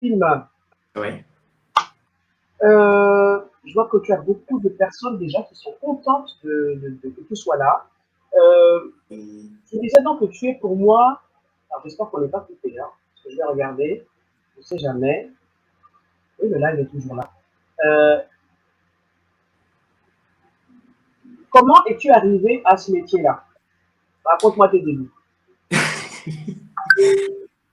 Film, Oui. je vois que tu as beaucoup de personnes déjà qui sont contentes que tu sois là. Et- Je disais donc que tu es pour moi, alors j'espère qu'on n'est pas coupé, hein, parce que je vais regarder, je ne sais jamais. Oui, le live est toujours là. Euh, Comment es-tu arrivé à ce métier-là? Raconte-moi tes débuts.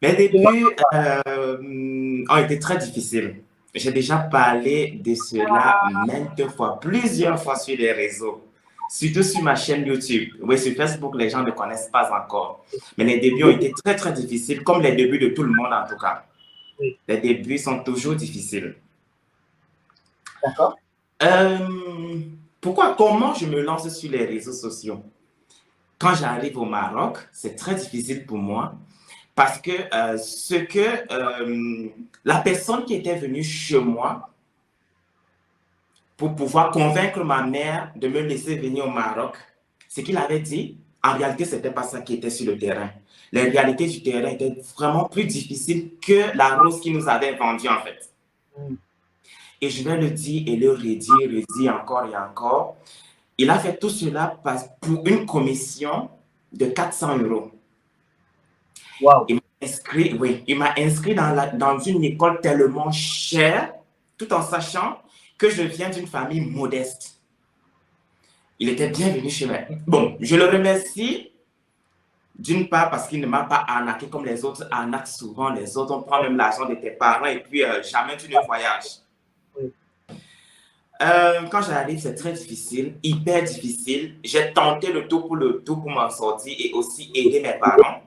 Mes Je demande débuts ont été très difficiles. J'ai déjà parlé de cela maintes fois, plusieurs fois sur les réseaux, surtout sur ma chaîne YouTube. Oui, sur Facebook, les gens ne connaissent pas encore. Mais les débuts ont été très, très difficiles, comme les débuts de tout le monde en tout cas. oui, Les débuts sont toujours difficiles. d'accord. Euh, comment je me lance sur les réseaux sociaux? Quand j'arrive au Maroc, c'est très difficile pour moi parce que la personne qui était venue chez moi pour pouvoir convaincre ma mère de me laisser venir au Maroc, ce qu'il avait dit, en réalité, ce n'était pas ça qui était sur le terrain. Les réalités du terrain étaient vraiment plus difficiles que la rose qui nous avait vendue en fait. Hmm. Et je vais le dire et le redire encore et encore. Il a fait tout cela pour une commission de 400 euros. Waouh. Il m'a inscrit, oui, il m'a inscrit dans une école tellement chère, tout en sachant que je viens d'une famille modeste. Il était bienvenu chez moi. Bon, je le remercie d'une part parce qu'il ne m'a pas arnaqué comme les autres arnaquent souvent. Les autres, on prend même l'argent de tes parents et puis jamais tu ne voyages. Oui, Quand j'arrive, c'est très difficile, hyper difficile. J'ai tenté le tout pour m'en sortir et aussi aider mes parents.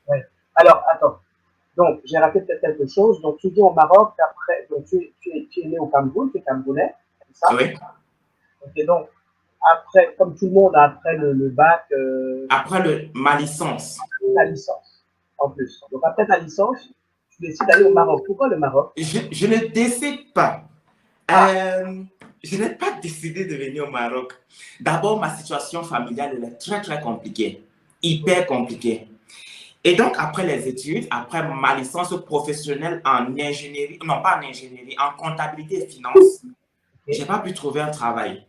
oui. Alors, attends. Donc, j'ai raté peut-être quelque chose. Donc, tu vis au Maroc, après, donc tu es né au Cameroun, tu es camerounais, c'est ça? Oui. Ok, donc, après, comme tout le monde, après le bac, Après ma licence, la licence, en plus. Donc, après ta licence, tu décides d'aller au Maroc. Pourquoi le Maroc? je ne décide pas. Ah, Euh, je n'ai pas décidé de venir au Maroc. D'abord, ma situation familiale elle est très, très compliquée, hyper compliquée. Et donc, après les études, après ma licence professionnelle en ingénierie, non pas en ingénierie, en comptabilité et finance, je ok. n'ai pas pu trouver un travail.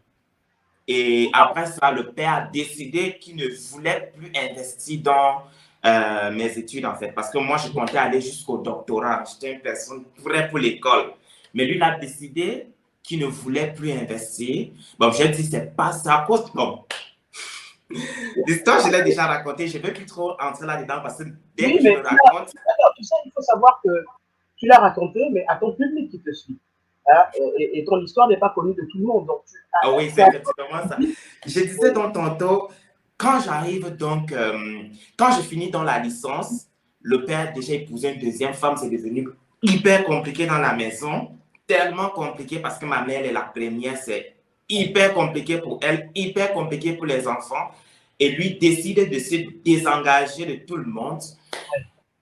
Et après ça, le père a décidé qu'il ne voulait plus investir dans mes études, en fait. Parce que moi, je comptais aller jusqu'au doctorat. J'étais une personne prête pour l'école. Mais lui, il a décidé qu'il ne voulait plus investir. Bon, j'ai dit, c'est pas ça. À cause, bon, l'histoire, je l'ai déjà racontée. Je ne vais plus trop entrer là-dedans parce que dès Oui, que je mais le raconte, attends, tu sais, il faut savoir que tu l'as raconté, mais à ton public qui te suit. Hein, et ton histoire n'est pas connue de tout le monde. Donc, ah oui, tu c'est as effectivement ça. Je disais donc tantôt, quand je finis dans la licence, le père a déjà épousé une deuxième femme, c'est devenu hyper compliqué dans la maison, tellement compliqué parce que ma mère est la première, c'est hyper compliqué pour elle, hyper compliqué pour les enfants. Et lui décide de se désengager de tout le monde.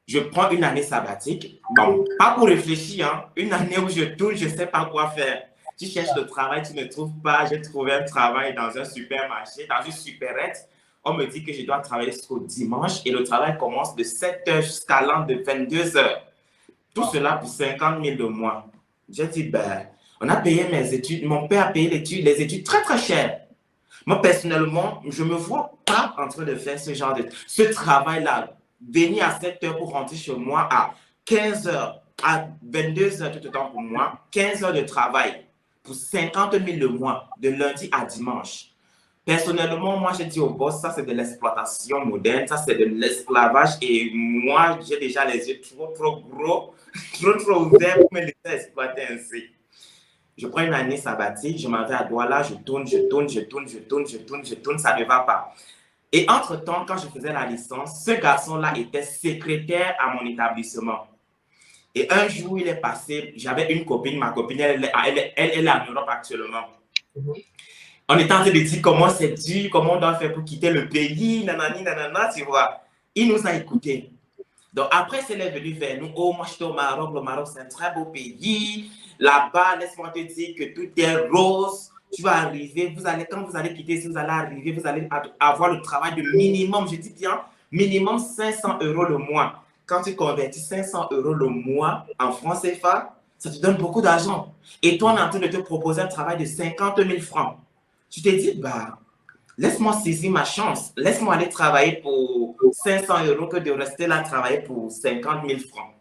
Je prends une année sabbatique. Bon, pas pour réfléchir, hein. Une année où je tourne, je ne sais pas quoi faire. Tu cherches le travail, tu ne trouves pas. J'ai trouvé un travail dans un supermarché, dans une supérette. On me dit que je dois travailler jusqu'au dimanche et le travail commence de 7 h jusqu'à l'an de 22 h. Tout cela pour 50 000 de mois. J'ai dit, ben, on a payé mes études. Mon père a payé les études très, très chères. Moi, personnellement, je ne me vois pas en train de faire ce travail-là. Venir à 7 h pour rentrer chez moi à 15 h, à 22 h tout le temps pour moi, 15 heures de travail pour 50 000 le mois, de lundi à dimanche. Personnellement, moi, j'ai dit au boss, ça c'est de l'exploitation moderne, ça c'est de l'esclavage et moi, j'ai déjà les yeux trop, trop gros, trop, trop ouverts pour me laisser exploiter ainsi. Je prends une année sabbatique, je m'en vais à Douala, je tourne, ça ne va pas. Et entre-temps, quand je faisais la licence, ce garçon-là était secrétaire à mon établissement. Et un jour, il est passé, j'avais une copine, ma copine, elle est en Europe actuellement. Mhm. On était en train de dire comment c'est dur, comment on doit faire pour quitter le pays, nanani, nanana, tu vois. Il nous a écoutés. Donc après, c'est venu vers nous. Oh, moi, je suis au Maroc. Le Maroc, c'est un très beau pays. Là-bas, laisse-moi te dire que tout est rose. Tu vas arriver, quand vous allez quitter, si vous allez arriver, vous allez avoir le travail de minimum, je dis bien, minimum 500 € le mois. quand tu convertis 500 € le mois en francs CFA, ça te donne beaucoup d'argent. Et toi, on est en train de te proposer un travail de 50 000 francs. Tu t'es dit, bah, laisse-moi saisir ma chance. Laisse-moi aller travailler pour 500 € que de rester là travailler pour 50 000 francs.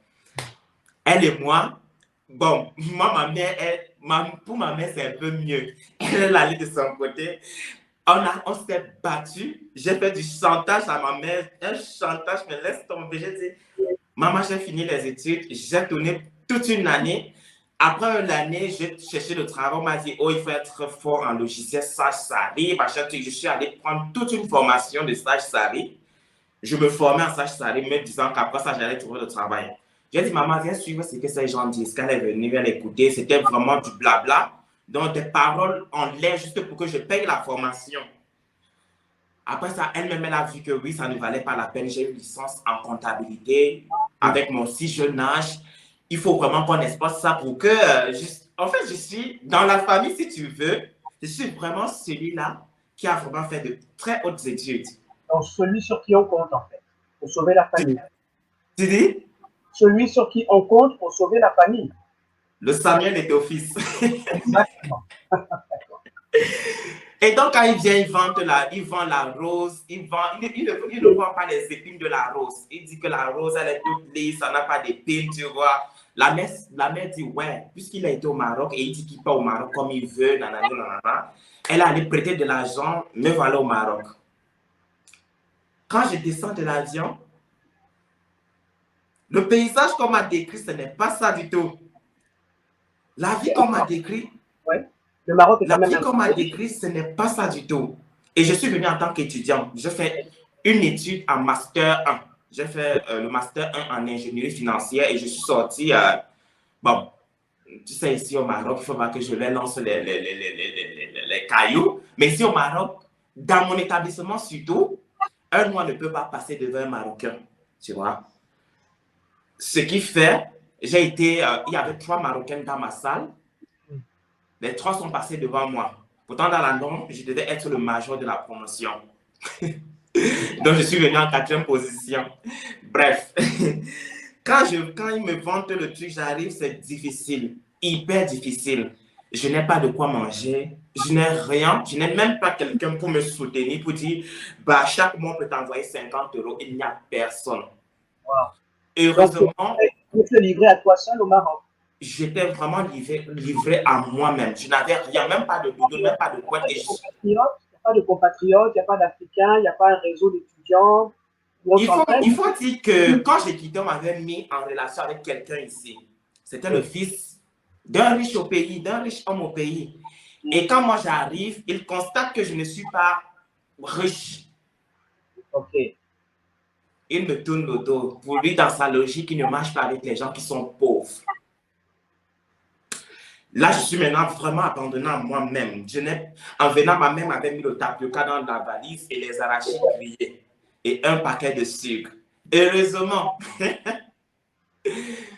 Elle et moi, bon, moi, ma mère, pour ma mère, c'est un peu mieux. Elle est allée de son côté. On s'est battu. J'ai fait du chantage à ma mère. Un chantage, mais laisse tomber. J'ai dit, maman, j'ai fini les études. J'ai tourné toute une année. Après une année, j'ai cherché le travail. On m'a dit, oh, il faut être fort en logiciel, sage SARI. Je suis allé prendre toute une formation de sage SARI. Je me formais en sage SARI, me disant qu'après ça, j'allais trouver le travail. J'ai dit, maman, viens suivre ce que ces gens disent. Quand elle est venue, viens l'écouter. C'était vraiment du blabla. Donc, des paroles en l'air juste pour que je paye la formation. Après ça, elle-même, elle a vu que oui, ça ne valait pas la peine. J'ai eu une licence en comptabilité avec mon si jeune âge. Il faut vraiment qu'on espace ça pour que... en fait, je suis dans la famille, si tu veux. Je suis vraiment celui-là qui a vraiment fait de très hautes études. Donc, celui sur qui on compte, en fait, pour sauver la famille. Tu dis? Celui sur qui on compte pour sauver la famille. Le Samuel est d'office. Exactement. Et donc, quand il vient, il vend la rose, il ne vend pas les épines de la rose. Il dit que la rose, elle est toute lisse, ça n'a pas d'épines, tu vois. La mère dit, ouais, puisqu'il a été au Maroc et il dit qu'il part au Maroc comme il veut, nanana, nanana, elle a allé prêter de l'argent, me voilà au Maroc. Quand je descends de l'avion, le paysage qu'on m'a décrit, ce n'est pas ça du tout. La vie qu'on m'a décrit, ouais. Le Maroc est la quand même vie qu'on m'a décrit, ce n'est pas ça du tout. Et je suis venu en tant qu'étudiant. Je fais une étude en Master 1. J'ai fait le Master 1 en ingénierie financière et je suis sorti. Bon, tu sais, ici au Maroc, il faut pas que je les lance les cailloux. Mais ici au Maroc, dans mon établissement surtout, un Noir ne peut pas passer devant un Marocain. Tu vois? Ce qui fait, il y avait 3 Marocains dans ma salle. Les 3 sont passés devant moi. Pourtant, dans la norme, je devais être le major de la promotion. Donc, je suis venu en 4e position. Bref, quand ils me vantent le truc, j'arrive, c'est difficile, hyper difficile. Je n'ai pas de quoi manger, je n'ai rien, je n'ai même pas quelqu'un pour me soutenir, pour dire, bah, chaque mois, on peut t'envoyer 50 €. Il n'y a personne. Wow. Heureusement, donc, tu es livré à toi seul au Maroc. J'étais vraiment livré à moi-même. Je n'avais rien, même pas de doudou, même pas de quoi. Il n'y a pas de compatriotes, il n'y a pas d'Africains, il n'y a pas un réseau d'étudiants. Il faut dire que quand j'ai quitté, on m'avait mis en relation avec quelqu'un ici. C'était le fils d'un riche au pays, d'un riche homme au pays. Et quand moi j'arrive, il constate que je ne suis pas riche. Ok. Il me tourne le dos. Pour lui, dans sa logique, il ne marche pas avec les gens qui sont pauvres. Là, je suis maintenant vraiment abandonné à moi-même. En venant, ma mère m'avait mis le tapioca dans la valise et les arachides grillés et un paquet de sucre. Heureusement,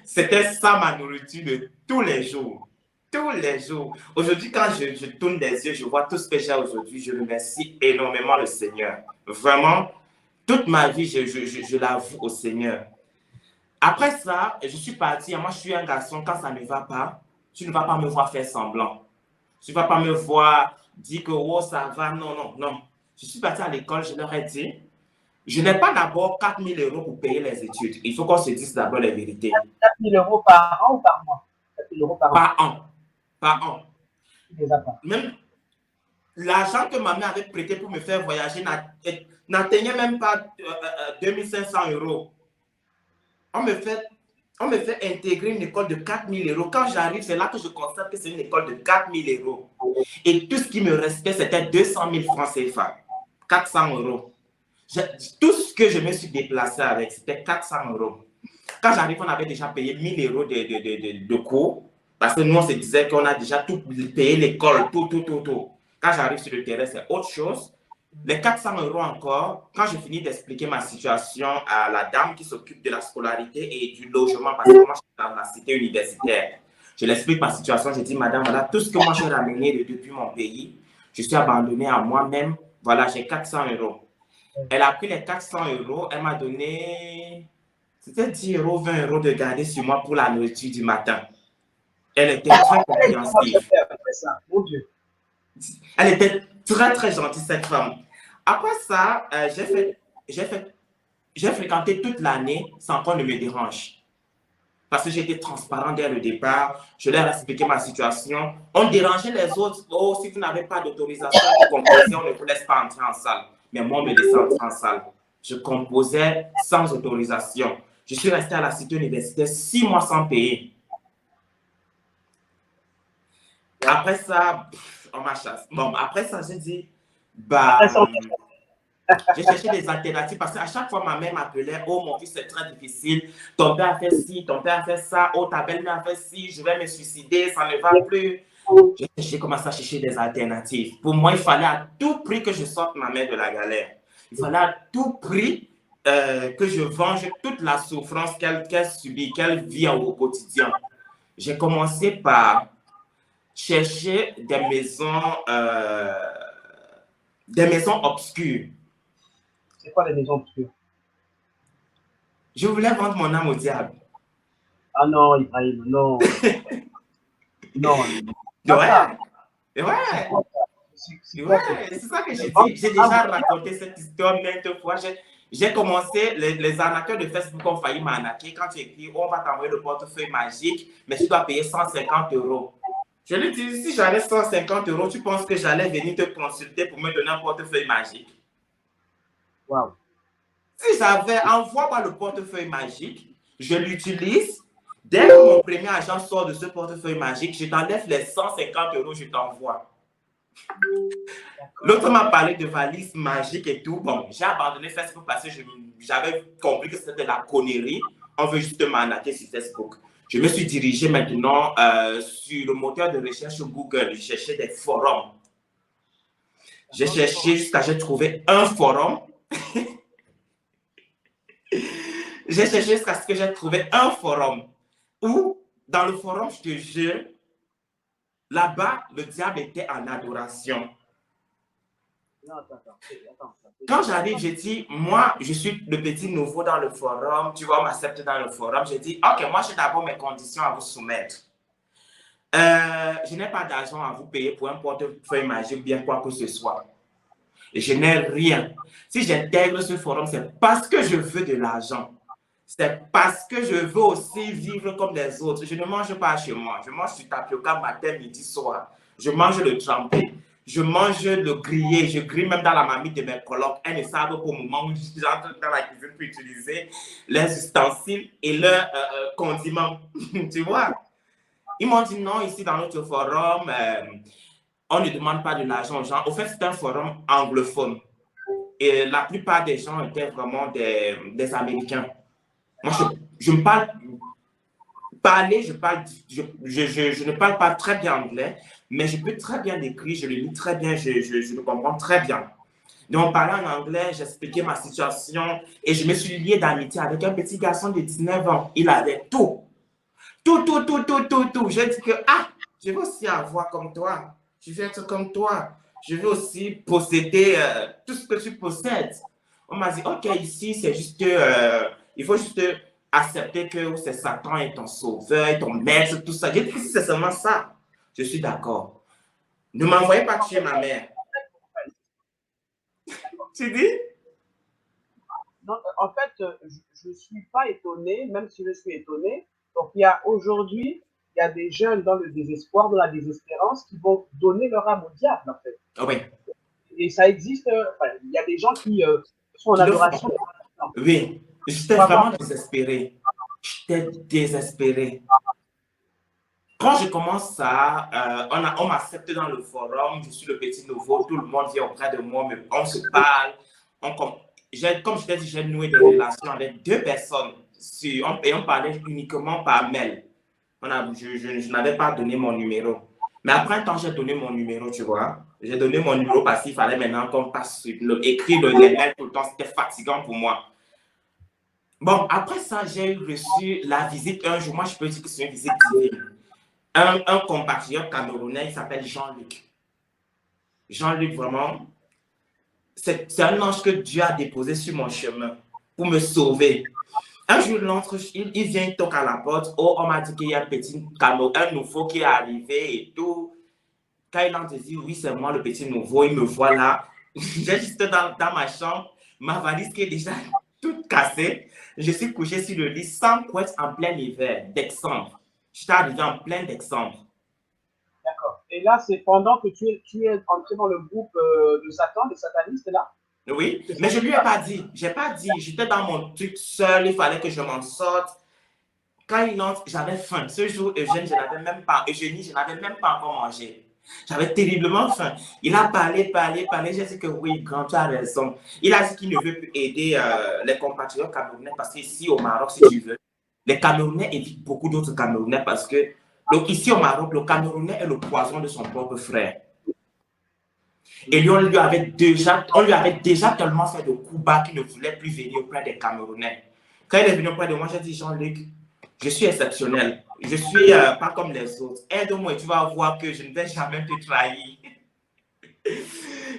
c'était ça ma nourriture de tous les jours. Tous les jours. Aujourd'hui, quand je tourne des yeux, je vois tout ce que j'ai aujourd'hui. Je remercie énormément le Seigneur. Vraiment, toute ma vie, je l'avoue au Seigneur. Après ça, je suis parti. Moi, je suis un garçon, quand ça ne va pas, tu ne vas pas me voir faire semblant. Tu ne vas pas me voir dire que oh, ça va. Non, non, non. Je suis parti à l'école, je leur ai dit, je n'ai pas d'abord 4 000 € pour payer les études. Il faut qu'on se dise d'abord les vérités. 4 000 € par an ou par mois? 4 000 € par an. Par an. Par an. Pas. Même l'argent que ma mère avait prêté pour me faire voyager n'atteignait même pas 2 500 €. On me fait intégrer une école de 4 000 €. Quand j'arrive, c'est là que je constate que c'est une école de 4 000 €. Et tout ce qui me restait, c'était 200 000 francs CFA. 400 €. Tout ce que je me suis déplacé avec, c'était 400 €. Quand j'arrive, on avait déjà payé 1 000 € de cours. Parce que nous, on se disait qu'on a déjà tout payé, l'école, tout. Quand j'arrive sur le terrain, c'est autre chose. Les 400 € encore, quand je finis d'expliquer ma situation à la dame qui s'occupe de la scolarité et du logement, parce que moi, je suis dans la cité universitaire. Je l'explique ma situation, je dis, madame, voilà tout ce que moi j'ai ramené depuis mon pays. Je suis abandonné à moi-même. Voilà, j'ai 400 €. Elle a pris les 400 €, elle m'a donné C'était 10 €, 20 € de garder sur moi pour la nourriture du matin. Elle était très compréhensive. Mon Dieu. Elle était très, très gentille, cette femme. Après ça, j'ai fréquenté toute l'année sans qu'on ne me dérange. Parce que j'étais transparent dès le départ. Je leur ai expliqué ma situation. On dérangeait les autres. Oh, si vous n'avez pas d'autorisation pour composer, on ne vous laisse pas entrer en salle. Mais moi, on me laissait entrer en salle. Je composais sans autorisation. Je suis resté à la cité universitaire 6 mois sans payer. Après ça, on m'a chassé. Bon, après ça, j'ai dit, bah, j'ai cherché des alternatives parce qu'à chaque fois, ma mère m'appelait, oh mon fils, c'est très difficile, ton père a fait ci, ton père a fait ça, oh ta belle-mère a fait ci, je vais me suicider, ça ne va plus. J'ai commencé à chercher des alternatives. Pour moi, il fallait à tout prix que je sorte ma mère de la galère. Il fallait à tout prix que je venge toute la souffrance qu'elle subit, qu'elle vit au quotidien. J'ai commencé par chercher des maisons obscures. C'est quoi les maisons obscures? Je voulais vendre mon âme au diable. Ah non, Ibrahim, non. Non. Ouais. C'est ça que j'ai dit. J'ai déjà raconté cette histoire maintes fois. J'ai commencé, les arnaqueurs de Facebook ont failli m'arnaquer quand tu écris, on va t'envoyer le portefeuille magique, mais tu dois payer 150 €. Je lui dis, si j'avais 150 €, tu penses que j'allais venir te consulter pour me donner un portefeuille magique? Wow. Si j'avais, envoie-moi le portefeuille magique, je l'utilise. Dès que mon premier agent sort de ce portefeuille magique, je t'enlève les 150 €, je t'envoie. L'autre m'a parlé de valise magique et tout. Bon, j'ai abandonné Facebook parce que j'avais compris que c'était de la connerie. On veut juste m'arnaquer sur Facebook. Je me suis dirigé maintenant sur le moteur de recherche Google. Je cherchais des forums. J'ai cherché jusqu'à j'ai trouvé un forum. J'ai cherché jusqu'à ce que j'ai trouvé un forum où, dans le forum, je te jure, là-bas, le diable était en adoration. Quand j'arrive, je dis, moi, je suis le petit nouveau dans le forum, tu vois, on m'accepte dans le forum. Je dis, ok, moi, j'ai d'abord mes conditions à vous soumettre. Je n'ai pas d'argent à vous payer pour un portefeuille magique ou bien quoi que ce soit. Et je n'ai rien. Si j'intègre ce forum, c'est parce que je veux de l'argent. C'est parce que je veux aussi vivre comme les autres. Je ne mange pas chez moi. Je mange du tapioca matin, midi, soir. Je mange le trempé. Je mange le grillé. Je grille même dans la marmite de mes colocs. Elles ne savent pas au moment où j'entre dans la cuisine pour utiliser leurs ustensiles et leurs condiments. Tu vois? Ils m'ont dit non, ici dans notre forum, on ne demande pas de l'argent aux gens. Au fait, c'est un forum anglophone. Et la plupart des gens étaient vraiment des Américains. Moi, je me parle, je ne parle pas très bien anglais, mais je peux très bien écrire, je le lis très bien, je le comprends très bien. Donc, on parlait en anglais, j'expliquais ma situation et je me suis lié d'amitié avec un petit garçon de 19 ans. Il avait tout. Tout. J'ai dit que, je veux aussi avoir comme toi. Je veux être comme toi. Je veux aussi posséder tout ce que tu possèdes. On m'a dit, ok, ici, c'est juste, il faut juste accepter que c'est Satan et ton sauveur, et ton maître, tout ça. J'ai dit que si c'est seulement ça, je suis d'accord. Ne m'envoyez pas tuer ma mère. Tu dis? Non, en fait, je ne suis pas étonné, même si je suis étonné. Donc, il y a aujourd'hui, il y a des jeunes dans le désespoir, dans la désespérance, qui vont donner leur âme au diable, en fait. Oh oui. Et ça existe, il y a des gens qui sont en adoration. Oui, j'étais vraiment désespéré. J'étais désespéré. Quand je commence ça, on m'accepte dans le forum, je suis le petit nouveau, tout le monde vient auprès de moi, on se parle. Comme je t'ai dit, j'ai noué des relations avec 2 personnes et on parlait uniquement par mail. Je n'avais pas donné mon numéro. Mais après un temps, j'ai donné mon numéro, tu vois. J'ai donné mon numéro parce qu'il fallait maintenant qu'on passe écrire les mails tout le temps, c'était fatigant pour moi. Bon, après ça, j'ai reçu la visite un jour. Moi, je peux dire que c'est une visite divine. Un compatriote camerounais, il s'appelle Jean-Luc. Jean-Luc, vraiment, c'est un ange que Dieu a déposé sur mon chemin pour me sauver. Un jour, il vient, il toque à la porte. Oh, on m'a dit qu'il y a un nouveau qui est arrivé et tout. Quand il entre, il dit oui, c'est moi le petit nouveau. Il me voit là. J'ai juste dans ma chambre, ma valise qui est déjà toute cassée. Je suis couché sur le lit sans couette en plein hiver, décembre. J'étais arrivé en plein décembre. D'accord. Et là, c'est pendant que tu es entré dans le groupe de Satan, des satanistes, là? Oui, C'est ça? mais je lui ai pas dit. J'ai pas dit. J'étais dans mon truc seul. Il fallait que je m'en sorte. Quand il entre, j'avais faim. Ce jour, Eugénie, je n'avais même pas encore mangé. J'avais terriblement faim. Il a parlé. J'ai dit que oui, grand, tu as raison. Il a dit qu'il ne veut plus aider les compatriotes camerounais parce qu'ici au Maroc, si tu veux, les Camerounais évitent beaucoup d'autres Camerounais parce que donc, ici au Maroc, le Camerounais est le poison de son propre frère. Et lui, on lui avait déjà tellement fait de coups bas qu'il ne voulait plus venir auprès des Camerounais. Quand il est venu auprès de moi, j'ai dit, Jean-Luc, je suis exceptionnel. Je suis pas comme les autres. Aide-moi et tu vas voir que je ne vais jamais te trahir.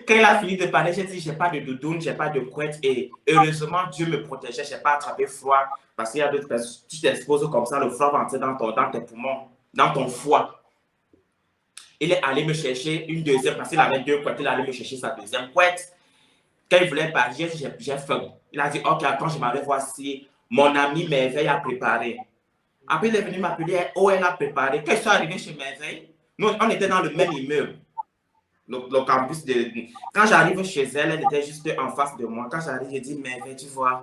Quand il a fini de parler, j'ai dit, j'ai pas de doudoune, j'ai pas de couette. Et heureusement, Dieu me protégeait. Je n'ai pas attrapé froid. Parce qu'il y a d'autres personnes, tu t'exposes comme ça, le froid va entrer dans tes poumons, dans ton foie. Il est allé me chercher une deuxième, parce qu'il avait deux couettes, il est allé me chercher sa deuxième couette. Quand il voulait partir, j'ai faim. Il a dit, ok, attends, je m'avais voici. Mon ami Merveille a préparé. Après, il est venu m'appeler, oh, elle a préparé. Quand je suis arrivé chez Merveille, nous, on était dans le même immeuble. Le campus de... Quand j'arrive chez elle, elle était juste en face de moi. Quand j'arrive, je dis, Merveille, tu vois,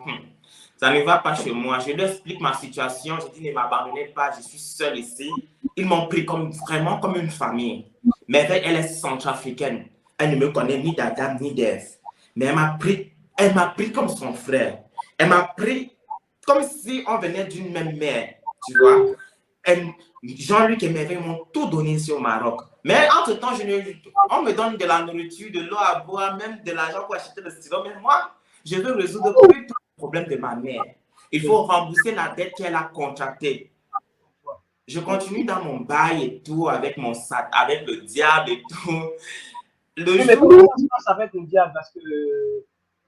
ça ne va pas chez moi. Je lui explique ma situation. Je dis, ne m'abandonnez pas, je suis seule ici. Ils m'ont pris vraiment comme une famille. Merveille, elle est centrafricaine. Elle ne me connaît ni d'Adam ni d'Ève. Mais elle m'a pris comme son frère. Elle m'a pris comme si on venait d'une même mère, tu vois. Jean-Luc et Merveille m'ont tout donné ici au Maroc. Mais entre-temps, on me donne de la nourriture, de l'eau à boire, même de l'argent pour acheter le stylo. Mais moi, je veux résoudre tous les problèmes de ma mère. Il faut rembourser la dette qu'elle a contractée. Je continue dans mon bail et tout, avec mon sac, avec le diable et tout. Oui, mais comment ça se passe avec le diable? Parce que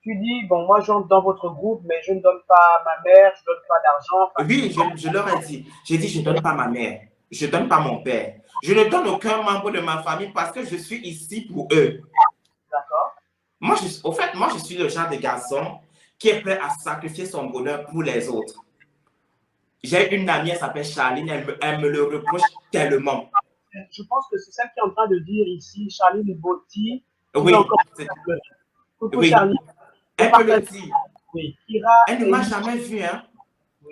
tu dis, bon, moi, j'entre dans votre groupe, mais je ne donne pas ma mère, je ne donne pas d'argent. Oui, je leur ai dit. J'ai dit, je ne donne pas ma mère. Je ne donne pas mon père. Je ne donne aucun membre de ma famille parce que je suis ici pour eux. D'accord. Au fait, moi, je suis le genre de garçon qui est prêt à sacrifier son bonheur pour les autres. J'ai une amie, elle s'appelle Charline, elle me le reproche tellement. Je pense que c'est celle qui est en train de dire ici, Charlie Libotti. Oui, Coucou oui, Charlie. elle me le dit. Oui, Kira. Elle ne m'a jamais vu, hein.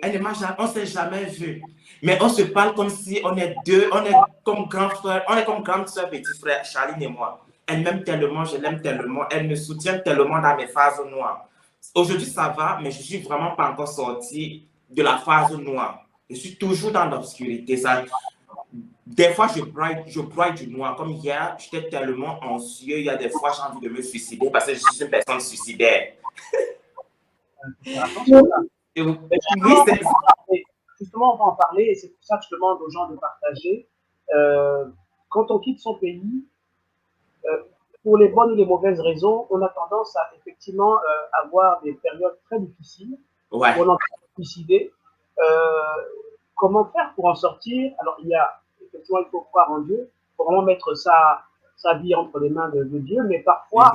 On ne s'est jamais vu. Mais on se parle comme si on est deux, on est comme grand frère, on est comme grande soeur, petit frère, Charline et moi. Elle m'aime tellement, je l'aime tellement, elle me soutient tellement dans mes phases noires. Aujourd'hui, ça va, mais je ne suis vraiment pas encore sorti de la phase noire. Je suis toujours dans l'obscurité. Des fois, je broie du noir. Comme hier, j'étais tellement anxieux, il y a des fois, j'ai envie de me suicider parce que je suis une personne suicidaire. Oui, Justement, on va en parler et c'est pour ça que je demande aux gens de partager. Quand on quitte son pays, pour les bonnes ou les mauvaises raisons, on a tendance à effectivement avoir des périodes très difficiles. Ouais. On en peut suicider. Comment faire pour en sortir? Alors, effectivement, il faut croire en Dieu, il faut vraiment mettre sa vie entre les mains de Dieu, mais parfois,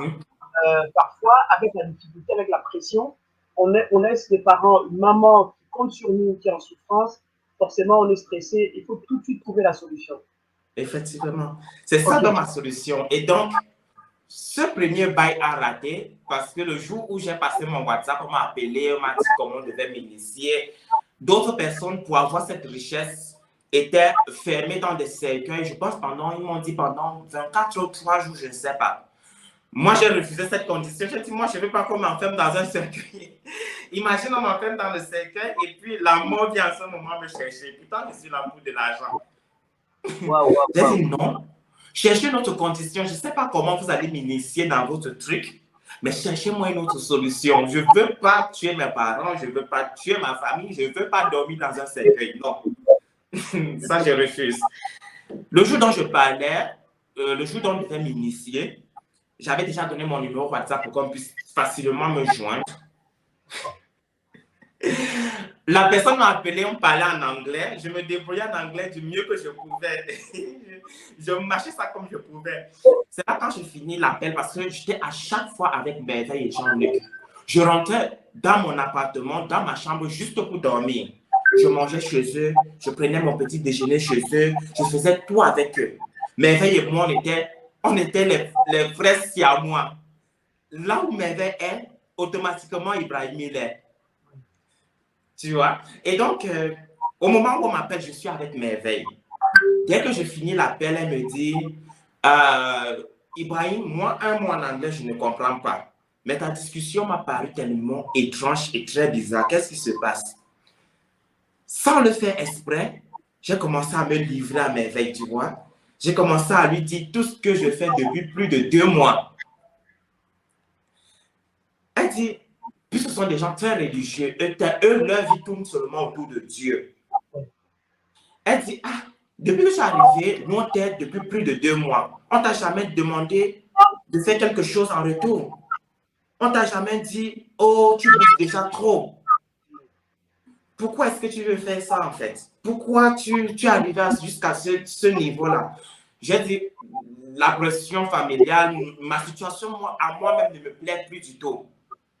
parfois, avec la difficulté, avec la pression, on laisse les parents, une maman qui compte sur nous, qui est en souffrance, forcément, on est stressé, il faut tout de suite trouver la solution. Effectivement. C'est ça dans ma solution. Et donc, ce premier bail a raté parce que le jour où j'ai passé mon WhatsApp, on m'a appelé, on m'a dit comment on devait m'initier. D'autres personnes, pour avoir cette richesse, étaient fermées dans des cercueils. Je pense ils m'ont dit pendant 24 ou 3 jours, je ne sais pas. Moi, j'ai refusé cette condition. J'ai dit, moi, je ne veux pas qu'on m'enferme dans un cercueil. Imagine, on m'enferme dans le cercueil et puis la mort vient à ce moment me chercher. Pourtant, je suis là pour de l'argent. J'ai dit non. Cherchez une autre condition. Je ne sais pas comment vous allez m'initier dans votre truc, mais cherchez-moi une autre solution. Je ne veux pas tuer mes parents, je ne veux pas tuer ma famille, je ne veux pas dormir dans un cercueil. Non. Ça, je refuse. Le jour dont je parlais, le jour dont je devais m'initier, j'avais déjà donné mon numéro WhatsApp pour qu'on puisse facilement me joindre. La personne m'a appelé, on parlait en anglais. Je me débrouillais en anglais du mieux que je pouvais. Je marchais ça comme je pouvais. C'est là quand j'ai fini l'appel parce que j'étais à chaque fois avec Merveille et Jean-Luc. Je rentrais dans mon appartement, dans ma chambre, juste pour dormir. Je mangeais chez eux, je prenais mon petit déjeuner chez eux, je faisais tout avec eux. Merveille et moi, on était les frères siamois. Là où Merveille est, automatiquement, Ibrahim il est. Tu vois? Et donc, au moment où on m'appelle, je suis avec Merveille. Dès que je finis l'appel, elle me dit, Ibrahim, moi, un mot en anglais, je ne comprends pas. Mais ta discussion m'a paru tellement étrange et très bizarre. Qu'est-ce qui se passe? Sans le faire exprès, j'ai commencé à me livrer à Merveille, tu vois. J'ai commencé à lui dire tout ce que je fais depuis plus de 2 mois. Elle dit, puis ce sont des gens très religieux. Eux, leur vie tourne seulement autour de Dieu. Elle dit, ah, depuis que je suis arrivée, nous on t'aide depuis plus de 2 mois. On t'a jamais demandé de faire quelque chose en retour. On t'a jamais dit, oh, tu bouges déjà trop. Pourquoi est-ce que tu veux faire ça en fait? Pourquoi tu es arrivé jusqu'à ce niveau-là? J'ai dit, la pression familiale, ma situation à moi-même ne me plaît plus du tout.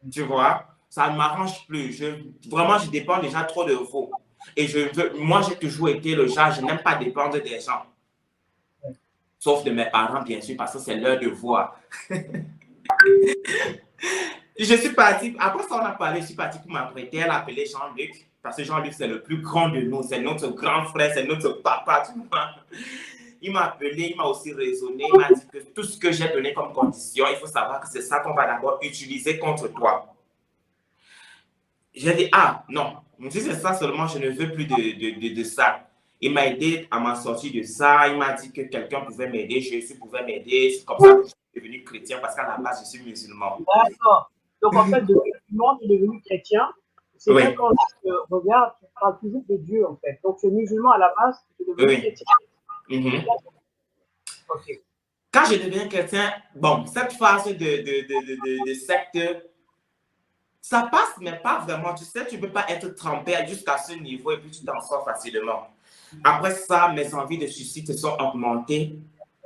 Tu vois, ça ne m'arrange plus. Vraiment, je dépends déjà trop de vous. Et moi, j'ai toujours été le genre, je n'aime pas dépendre des gens. Sauf de mes parents, bien sûr, parce que c'est leur devoir. Je suis parti, après ça, on a parlé, je suis parti pour m'apprêter. Elle a appelé Jean-Luc, parce que Jean-Luc, c'est le plus grand de nous, c'est notre grand frère, c'est notre papa, tu vois. Il m'a appelé, il m'a aussi raisonné, il m'a dit que tout ce que j'ai donné comme condition, il faut savoir que c'est ça qu'on va d'abord utiliser contre toi. J'ai dit, ah, non, si c'est ça seulement, je ne veux plus de ça. Il m'a aidé à m'en sortir de ça. Il m'a dit que quelqu'un pouvait m'aider, Jésus pouvait m'aider. C'est comme ça que je suis devenu chrétien parce qu'à la base, je suis musulman. D'accord. Donc, en fait, depuis le moment tu es devenu chrétien, c'est Oui, vrai quand je te regarde, tu parles toujours de Dieu, en fait. Donc, tu es musulman à la base, tu es devenu oui. chrétien. Mhm. Ok. Quand je deviens chrétien, bon, cette phase de secte, ça passe, mais pas vraiment. Tu sais, tu ne peux pas être trempé jusqu'à ce niveau et puis tu t'en sors facilement. Après ça, mes envies de suicide se sont augmentées,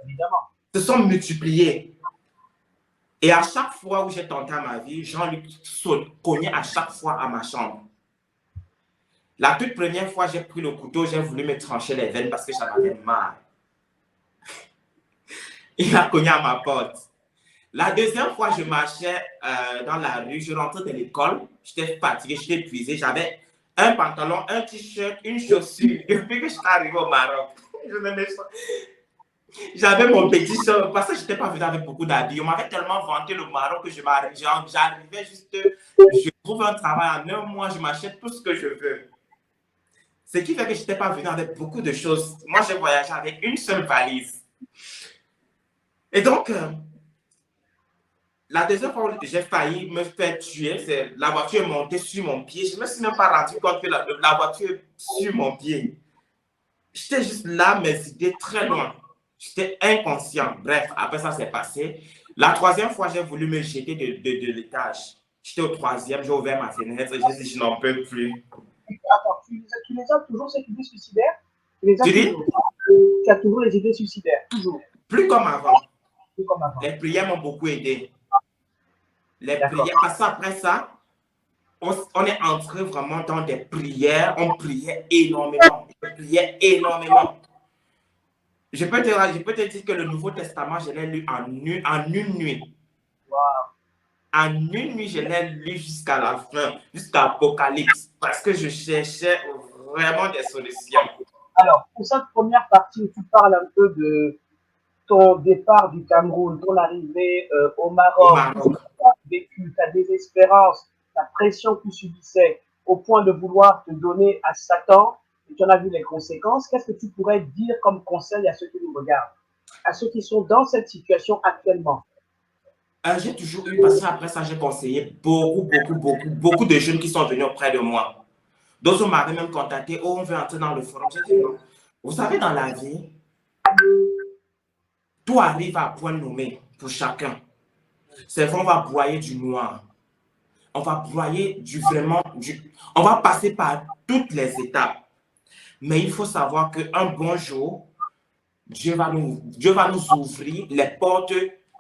Évidemment. se sont multipliées. Et à chaque fois où j'ai tenté à ma vie, Jean-Luc cognait à chaque fois à ma chambre. La toute première fois, j'ai pris le couteau, j'ai voulu me trancher les veines parce que j'en avais marre. Il a cogné à ma porte. La deuxième fois, je marchais dans la rue, je rentrais de l'école, j'étais fatigué, j'étais épuisé, j'avais un pantalon, un t-shirt, une chaussure. Depuis que je suis arrivé au Maroc, j'avais mon petit short parce que je n'étais pas venu avec beaucoup d'habits. On m'avait tellement vanté le Maroc que j'arrivais juste, je trouve un travail en un mois, je m'achète tout ce que je veux. Ce qui fait que je n'étais pas venu avec beaucoup de choses. Moi, j'ai voyagé avec une seule valise. Et donc, la deuxième fois où j'ai failli me faire tuer, la voiture est montée sur mon pied. Je ne me suis même pas rendu compte que la voiture est sur mon pied. J'étais juste là, mes idées très loin. J'étais inconscient. Bref, après ça, c'est passé. La troisième fois, j'ai voulu me jeter de l'étage. J'étais au troisième, j'ai ouvert ma fenêtre, j'ai dit, je n'en peux plus. Attends, tu les as toujours ces idées suicidaires? Tu les as Tu dis? toujours. Tu as toujours les idées suicidaires, toujours. Plus comme avant. Plus comme avant. Les prières m'ont beaucoup aidé. Les D'accord. prières, parce qu'après ça, on est entré vraiment dans des prières. On priait énormément. Je priais énormément. Je peux te dire que le Nouveau Testament, je l'ai lu en une nuit. Wow. En une nuit, je l'ai lu jusqu'à la fin, jusqu'à Apocalypse, parce que je cherchais vraiment des solutions. Alors, pour cette première partie où tu parles un peu de ton départ du Cameroun, ton arrivée au Au Maroc, tout ce Maroc. que tu as vécu, ta désespérance, la pression que tu subissais au point de vouloir te donner à Satan, et tu en as vu les conséquences, qu'est-ce que tu pourrais dire comme conseil à ceux qui nous regardent, à ceux qui sont dans cette situation actuellement? J'ai toujours eu, parce qu'après ça, j'ai conseillé beaucoup de jeunes qui sont venus auprès de moi. D'autres m'avaient même contacté, oh, on veut entrer dans le forum. J'ai dit non. Vous savez, dans la vie, tout arrive à point nommé pour chacun. C'est vrai, on va broyer du noir. On va broyer on va passer par toutes les étapes. Mais il faut savoir qu'un bon jour, Dieu va nous ouvrir les portes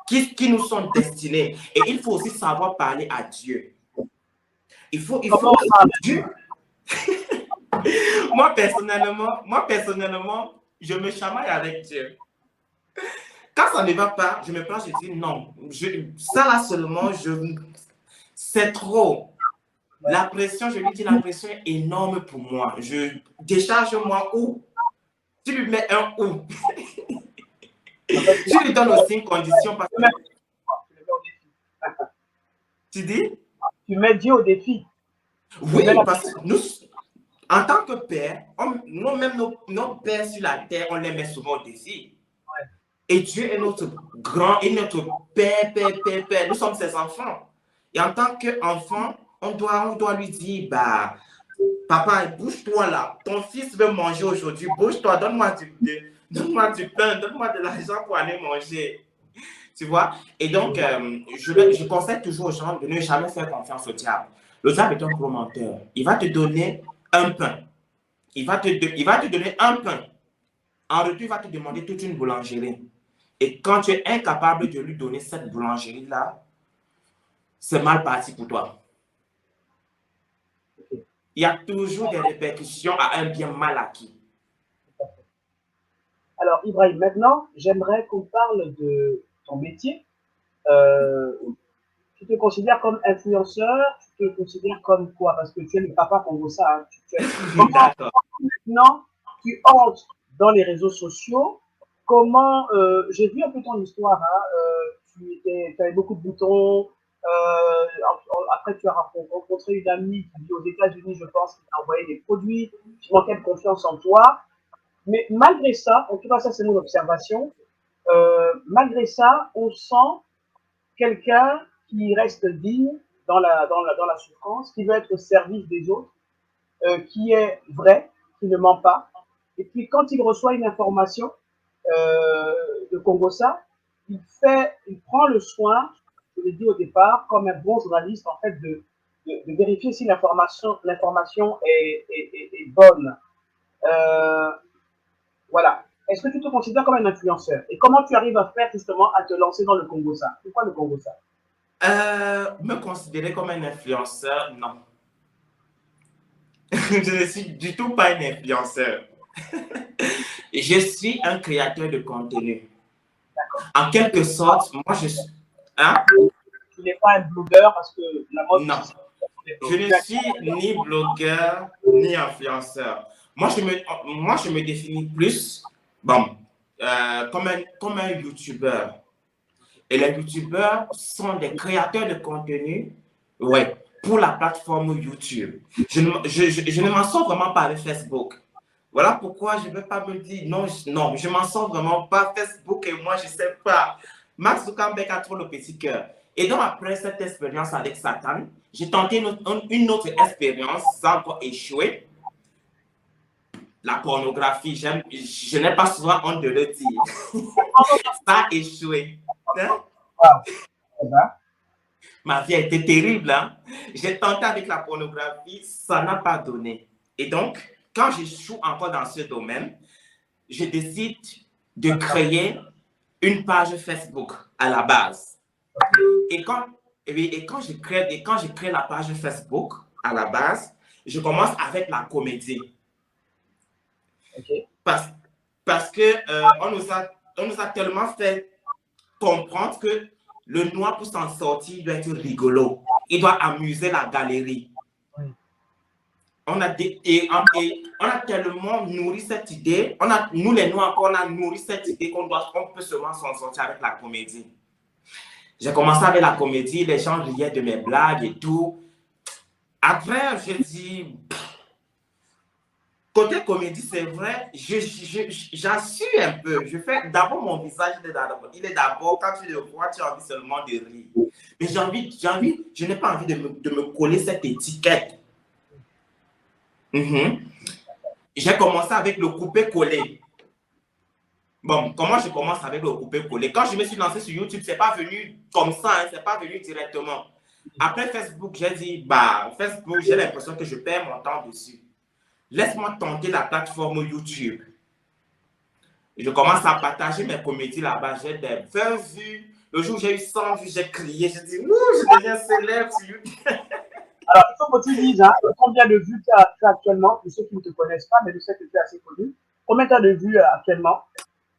qui nous sont destinées. Et il faut aussi savoir parler à Dieu. Comment on parle? Dieu. Moi, personnellement, je me chamaille avec Dieu. Quand ça ne va pas, je me plante, je dis non. Ça là seulement, c'est trop. La pression, je lui dis, la pression est énorme pour moi. Décharge-moi où? Tu lui mets un où? Je lui donne aussi une condition parce que... Tu dis? Tu mets Dieu au défi. Oui, parce que nous, en tant que père, nous-mêmes, nos pères sur la terre, on les met souvent au défi. Ouais. Et Dieu est notre grand et notre père. Nous sommes ses enfants. Et en tant qu'enfant, on doit lui dire, bah, papa, bouge-toi là. Ton fils veut manger aujourd'hui. Bouge-toi, donne-moi du pain, donne-moi de l'argent pour aller manger. Tu vois? Et donc, je conseille toujours aux gens de ne jamais faire confiance au diable. Le diable est un gros menteur. Il va te donner un pain. Il va te donner un pain. En retour, il va te demander toute une boulangerie. Et quand tu es incapable de lui donner cette boulangerie-là, c'est mal parti pour toi. Il y a toujours des répercussions à un bien mal acquis. Alors, Ibrahim, maintenant, j'aimerais qu'on parle de ton métier. Tu te considères comme influenceur, tu te considères comme quoi? Parce que tu es le papa Congossa. Hein. Maintenant, tu entres dans les réseaux sociaux. Comment, j'ai vu un peu ton histoire, hein, tu avais beaucoup de boutons, après tu as rencontré une amie qui vit aux États-Unis, je pense, qui t'a envoyé des produits, tu manquais de confiance en toi. Mais malgré ça, en tout cas, ça c'est mon observation, malgré ça, on sent quelqu'un qui reste digne dans la souffrance, qui veut être au service des autres, qui est vrai, qui ne ment pas. Et puis quand il reçoit une information de Congossa, il prend le soin, je l'ai dit au départ, comme un bon journaliste, en fait, de vérifier si l'information est bonne. Voilà. Est-ce que tu te considères comme un influenceur? Et comment tu arrives à faire justement à te lancer dans le Congossa? Pourquoi le Congossa? Me considérer comme un influenceur, non. Je ne suis du tout pas un influenceur. Je suis un créateur de contenu. En quelque sorte, moi je suis... Hein? Tu n'es pas un blogueur parce que la mode... Non. Je ne suis ni blogueur, ni influenceur. Moi, je me définis plus comme un YouTuber. Et les YouTubeurs sont des créateurs de contenu, ouais, pour la plateforme YouTube. Je ne m'en sors vraiment pas avec Facebook. Voilà pourquoi je ne vais pas me dire non, je m'en sors vraiment pas. Facebook et moi, je ne sais pas. Mark Zuckerberg a trop le petit cœur. Et donc, après cette expérience avec Satan, j'ai tenté une autre expérience sans encore échouer. La pornographie, je n'ai pas souvent honte de le dire. Ça a échoué. Hein? Ma vie a été terrible. Hein? J'ai tenté avec la pornographie, ça n'a pas donné. Et donc, quand j'échoue encore dans ce domaine, je décide de créer une page Facebook à la base. Et quand je crée la page Facebook à la base, je commence avec la comédie. Okay. Parce que on nous a tellement fait comprendre que le noir, pour s'en sortir, doit être rigolo. Il doit amuser la galerie. Oui. On a tellement nourri cette idée, nous les noirs, on a nourri cette idée qu'on peut seulement s'en sortir avec la comédie. J'ai commencé avec la comédie, les gens riaient de mes blagues et tout. Après, j'ai dit, côté comédie, c'est vrai, j'assure un peu. Je fais d'abord mon visage, il est d'abord, quand tu le vois, tu as envie seulement de rire. Mais je n'ai pas envie de me coller cette étiquette. J'ai commencé avec le coupé-collé. Bon, comment je commence avec le coupé-collé? Quand je me suis lancé sur YouTube, ce n'est pas venu comme ça, hein, ce n'est pas venu directement. Après Facebook, j'ai dit, bah, Facebook, j'ai l'impression que je perds mon temps dessus. Laisse-moi tenter la plateforme YouTube. Je commence à partager mes comédies là-bas. J'ai des 20 vues. Le jour où j'ai eu 100 vues, j'ai crié. J'ai dit, ouh, je deviens célèbre sur YouTube. Alors, il faut que tu dises, hein, combien de vues tu as actuellement, pour ceux qui ne te connaissent pas, mais je sais que tu es assez connu. Combien tu as de vues actuellement?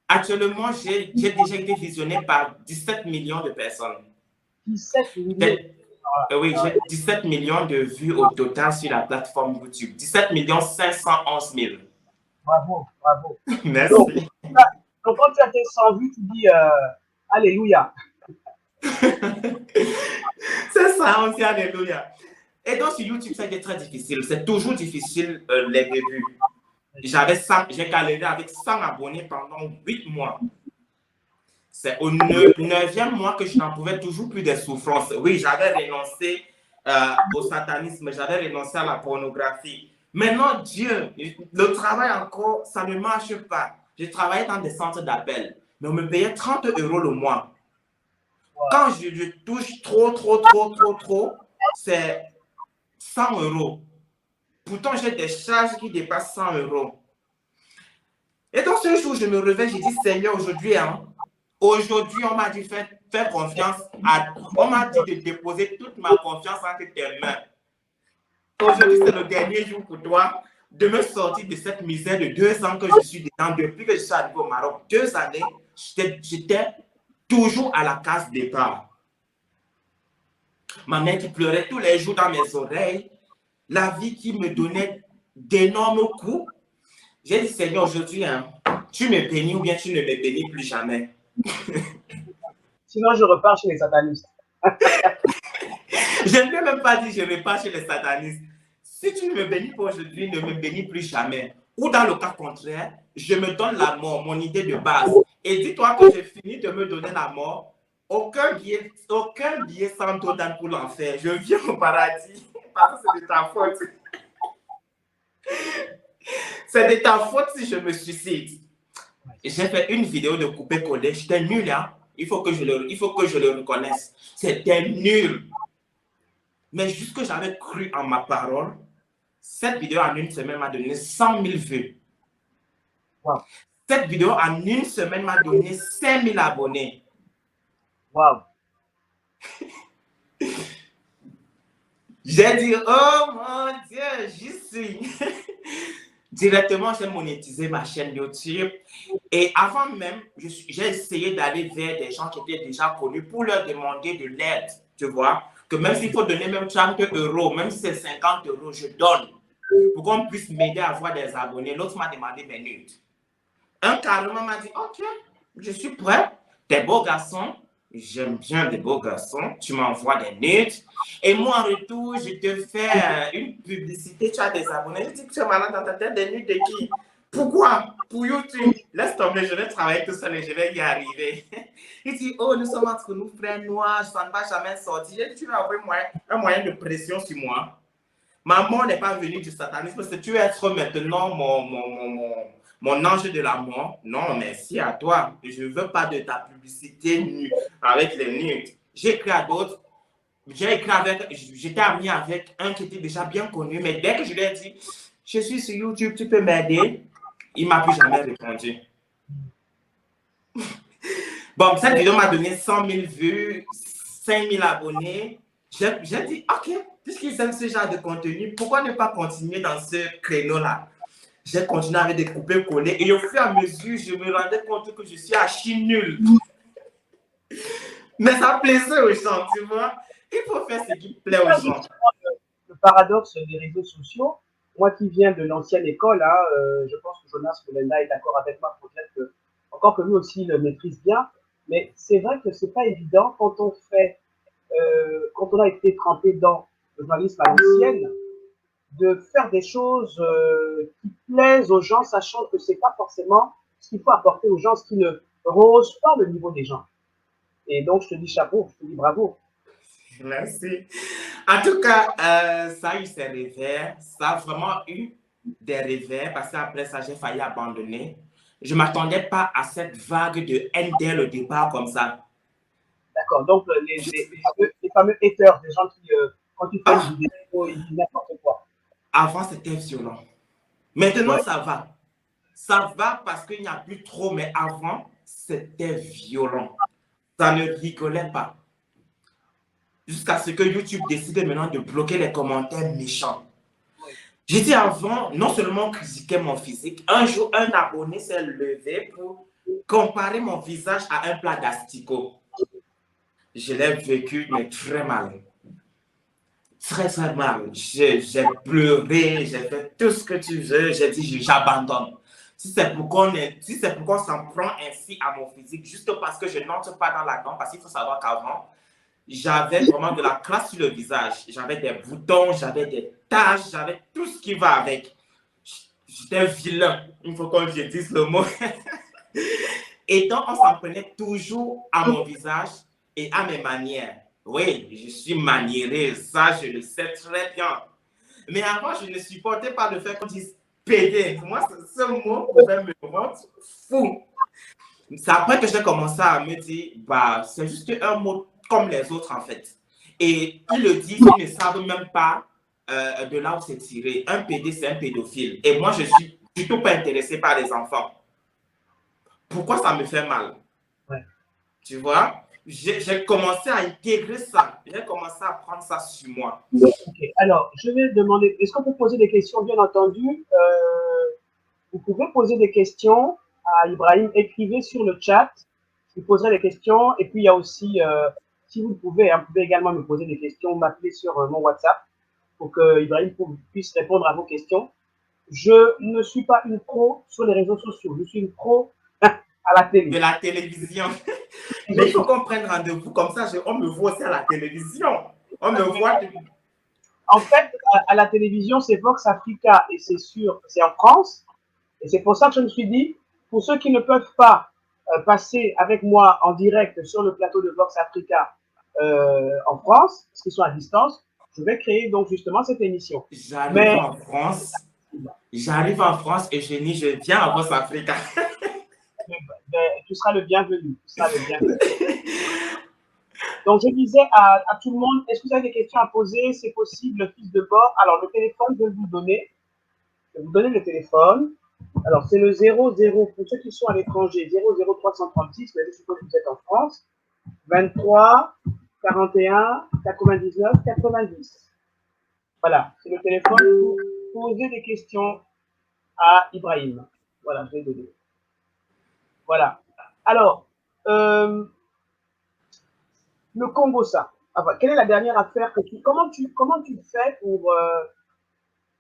Actuellement, j'ai déjà été visionné par 17 millions de personnes. 17 millions. Oui, j'ai 17 millions de vues au total sur la plateforme YouTube. 17 millions 511 000. Bravo, bravo. Donc, Merci. donc, quand tu as tes 100 vues, tu dis Alléluia. C'est ça, on dit Alléluia. Et donc, sur YouTube, ça a été très difficile. C'est toujours difficile les débuts. J'ai galéré avec 100 abonnés pendant 8 mois. C'est au 9e mois que je n'en pouvais toujours plus des souffrances. Oui, j'avais renoncé au satanisme, j'avais renoncé à la pornographie. Maintenant, Dieu, le travail encore, ça ne marche pas. Je travaillais dans des centres d'appel, mais on me payait 30 euros le mois. Quand je touche trop, c'est 100 euros. Pourtant, j'ai des charges qui dépassent 100 euros. Et donc, ce jour, je me réveille, j'ai dit, Seigneur, aujourd'hui, hein, aujourd'hui, on m'a dit, fais confiance. On m'a dit de déposer toute ma confiance entre tes mains. Aujourd'hui, c'est le dernier jour pour toi de me sortir de cette misère de 2 ans que je suis dedans. Depuis que je suis arrivé au Maroc, 2 années, j'étais toujours à la case départ. Ma mère qui pleurait tous les jours dans mes oreilles, la vie qui me donnait d'énormes coups. J'ai dit, Seigneur, aujourd'hui, hein, tu me bénis ou bien tu ne me bénis plus jamais. Sinon, je repars chez les satanistes. Je ne peux même pas dire je repars chez les satanistes. Si tu ne me bénis pas aujourd'hui, ne me bénis plus jamais. Ou dans le cas contraire, je me donne la mort, mon idée de base. Et dis-toi que j'ai fini de me donner la mort, aucun billet sans taux d'âne pour l'enfer. Je viens au paradis parce que c'est de ta faute. C'est de ta faute si je me suicide. J'ai fait une vidéo de couper-coller. J'étais nul, hein? Il faut que je le reconnaisse. C'était nul. Mais jusque j'avais cru en ma parole, cette vidéo en une semaine m'a donné 100 000 vues. Wow. Cette vidéo en une semaine m'a donné 5 000 abonnés. Wow. J'ai dit, oh mon Dieu, j'y suis. Directement, j'ai monétisé ma chaîne YouTube. Et avant même, j'ai essayé d'aller vers des gens qui étaient déjà connus pour leur demander de l'aide, tu vois. Que même s'il faut donner même 30 euros, même si c'est 50 euros, je donne. Pour qu'on puisse m'aider à avoir des abonnés. L'autre m'a demandé mes nudes. Un carrément m'a dit, ok, je suis prêt. T'es beau garçon. J'aime bien des beaux garçons. Tu m'envoies des nudes. Et moi, en retour, je te fais une publicité. Tu as des abonnés. Je dis que tu es malade dans ta tête. Des nudes de qui? Pourquoi? Pour YouTube. Laisse tomber, je vais travailler tout seul et je vais y arriver. Il dit, oh, nous sommes entre nous, frères noirs. Ça ne va jamais sortir. J'ai dit, tu vas avoir un moyen de pression sur moi. Ma mort n'est pas venue du satanisme. Parce que tu veux être maintenant mon ange de la mort. Non, merci à toi. Je ne veux pas de ta publicité nue avec les nudes. J'ai écrit à d'autres. J'étais ami avec un qui était déjà bien connu, mais dès que je lui ai dit, je suis sur YouTube, tu peux m'aider, il ne m'a plus jamais répondu. Bon, cette vidéo m'a donné 100 000 vues, 5 000 abonnés. J'ai dit, ok, puisqu'ils aiment ce genre de contenu, pourquoi ne pas continuer dans ce créneau-là? J'ai continué avec des coupés-collés et au fur et à mesure, je me rendais compte que je suis archi nul. Mais ça plaisait aux gens, tu vois. Il faut faire ce qui plaît aux gens. Le paradoxe des réseaux sociaux, moi qui viens de l'ancienne école, hein, je pense que Jonas Melenda est d'accord avec moi pour dire que, encore que lui aussi le maîtrise bien, mais c'est vrai que c'est pas évident quand on fait, quand on a été trempé dans le journalisme à l'ancienne, de faire des choses qui plaisent aux gens, sachant que c'est pas forcément ce qu'il faut apporter aux gens, ce qui ne rehausse pas le niveau des gens. Et donc, je te dis chapeau, je te dis bravo. Merci. En tout cas, ça a eu ses revers. Ça a vraiment eu des revers parce qu'après ça, j'ai failli abandonner. Je ne m'attendais pas à cette vague de haine dès le départ comme ça. D'accord. Donc, les fameux haters, des gens qui, quand tu fais une Ah, vidéo, ils disent n'importe quoi. avant, c'était violent. Maintenant, Ouais, ça va. Ça va parce qu'il n'y a plus trop, mais avant, c'était violent. Ça ne rigolait pas. Jusqu'à ce que YouTube décide maintenant de bloquer les commentaires méchants. ouais. J'ai dit avant, non seulement on critiquait mon physique, un jour, un abonné s'est levé pour comparer mon visage à un plat d'asticot. Je l'ai vécu, mais très mal. Très, très mal. J'ai pleuré, j'ai fait tout ce que tu veux. J'ai dit, j'abandonne. Si c'est pourquoi on s'en prend ainsi à mon physique, juste parce que je n'entre pas dans la norme, parce qu'il faut savoir qu'avant, j'avais vraiment de la crasse sur le visage. J'avais des boutons, j'avais des taches, j'avais tout ce qui va avec. J'étais vilain. Il faut qu'on je dise le mot. Et donc, on s'en prenait toujours à mon visage et à mes manières. Oui, je suis maniéré, ça, je le sais très bien. Mais avant, je ne supportais pas le fait qu'on dise pédé. Moi, ce mot pouvait me rendre fou. C'est après que j'ai commencé à me dire, bah, c'est juste un mot comme les autres, en fait. Et ils le disent, ils ne savent même pas de là où c'est tiré. Un PD, c'est un pédophile. Et moi, je suis plutôt pas intéressé par les enfants. Pourquoi ça me fait mal? Ouais. Tu vois? J'ai commencé à intégrer ça. J'ai commencé à prendre ça sur moi. Ok. Alors, je vais demander, est-ce qu'on peut poser des questions, bien entendu? Vous pouvez poser des questions à Ibrahim, écrivez sur le chat, je vous poserai des questions. Et puis, il y a aussi, si vous pouvez, hein, vous pouvez également me poser des questions, m'appeler sur mon WhatsApp pour que Ibrahim puisse répondre à vos questions. Je ne suis pas une pro sur les réseaux sociaux, je suis une pro à la De télé. la télévision. Mais il faut qu'on prenne rendez-vous comme ça. On me voit aussi à la télévision. On me voit. En fait, à la télévision, c'est Vox Africa et c'est sûr, c'est en France. Et c'est pour ça que je me suis dit, pour ceux qui ne peuvent pas passer avec moi en direct sur le plateau de Vox Africa en France, parce qu'ils sont à distance, je vais créer donc justement cette émission. J'arrive Mais en France. J'arrive en France et je viens à Vox Africa. tu seras le bienvenu. Tu seras le bienvenu. Donc, je disais à tout le monde, est-ce que vous avez des questions à poser? C'est possible, le fils de bord. Alors, le téléphone, je vais vous donner. Je vais vous donner le téléphone. Alors, c'est le 00, pour ceux qui sont à l'étranger, 00336, mais je suppose que vous êtes en France, 23 41 99 90. Voilà, c'est le téléphone pour poser des questions à Ibrahim. Voilà, je vais donner. Voilà. Alors, le Congo, ça. Enfin, quelle est la dernière affaire que comment tu fais pour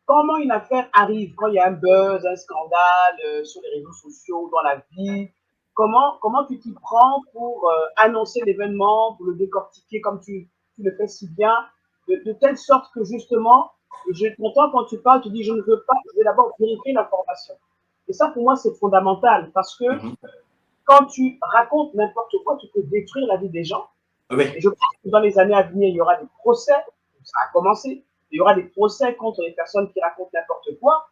comment une affaire arrive quand il y a un buzz, un scandale sur les réseaux sociaux, dans la vie? Comment tu t'y prends pour annoncer l'événement, pour le décortiquer comme tu le fais si bien, de telle sorte que justement, je t'entends quand tu parles, tu dis je ne veux pas, je vais d'abord vérifier l'information. Et ça, pour moi, c'est fondamental parce que quand tu racontes n'importe quoi, tu peux détruire la vie des gens. Oui. Et je pense que dans les années à venir, il y aura des procès, ça a commencé, il y aura des procès contre les personnes qui racontent n'importe quoi.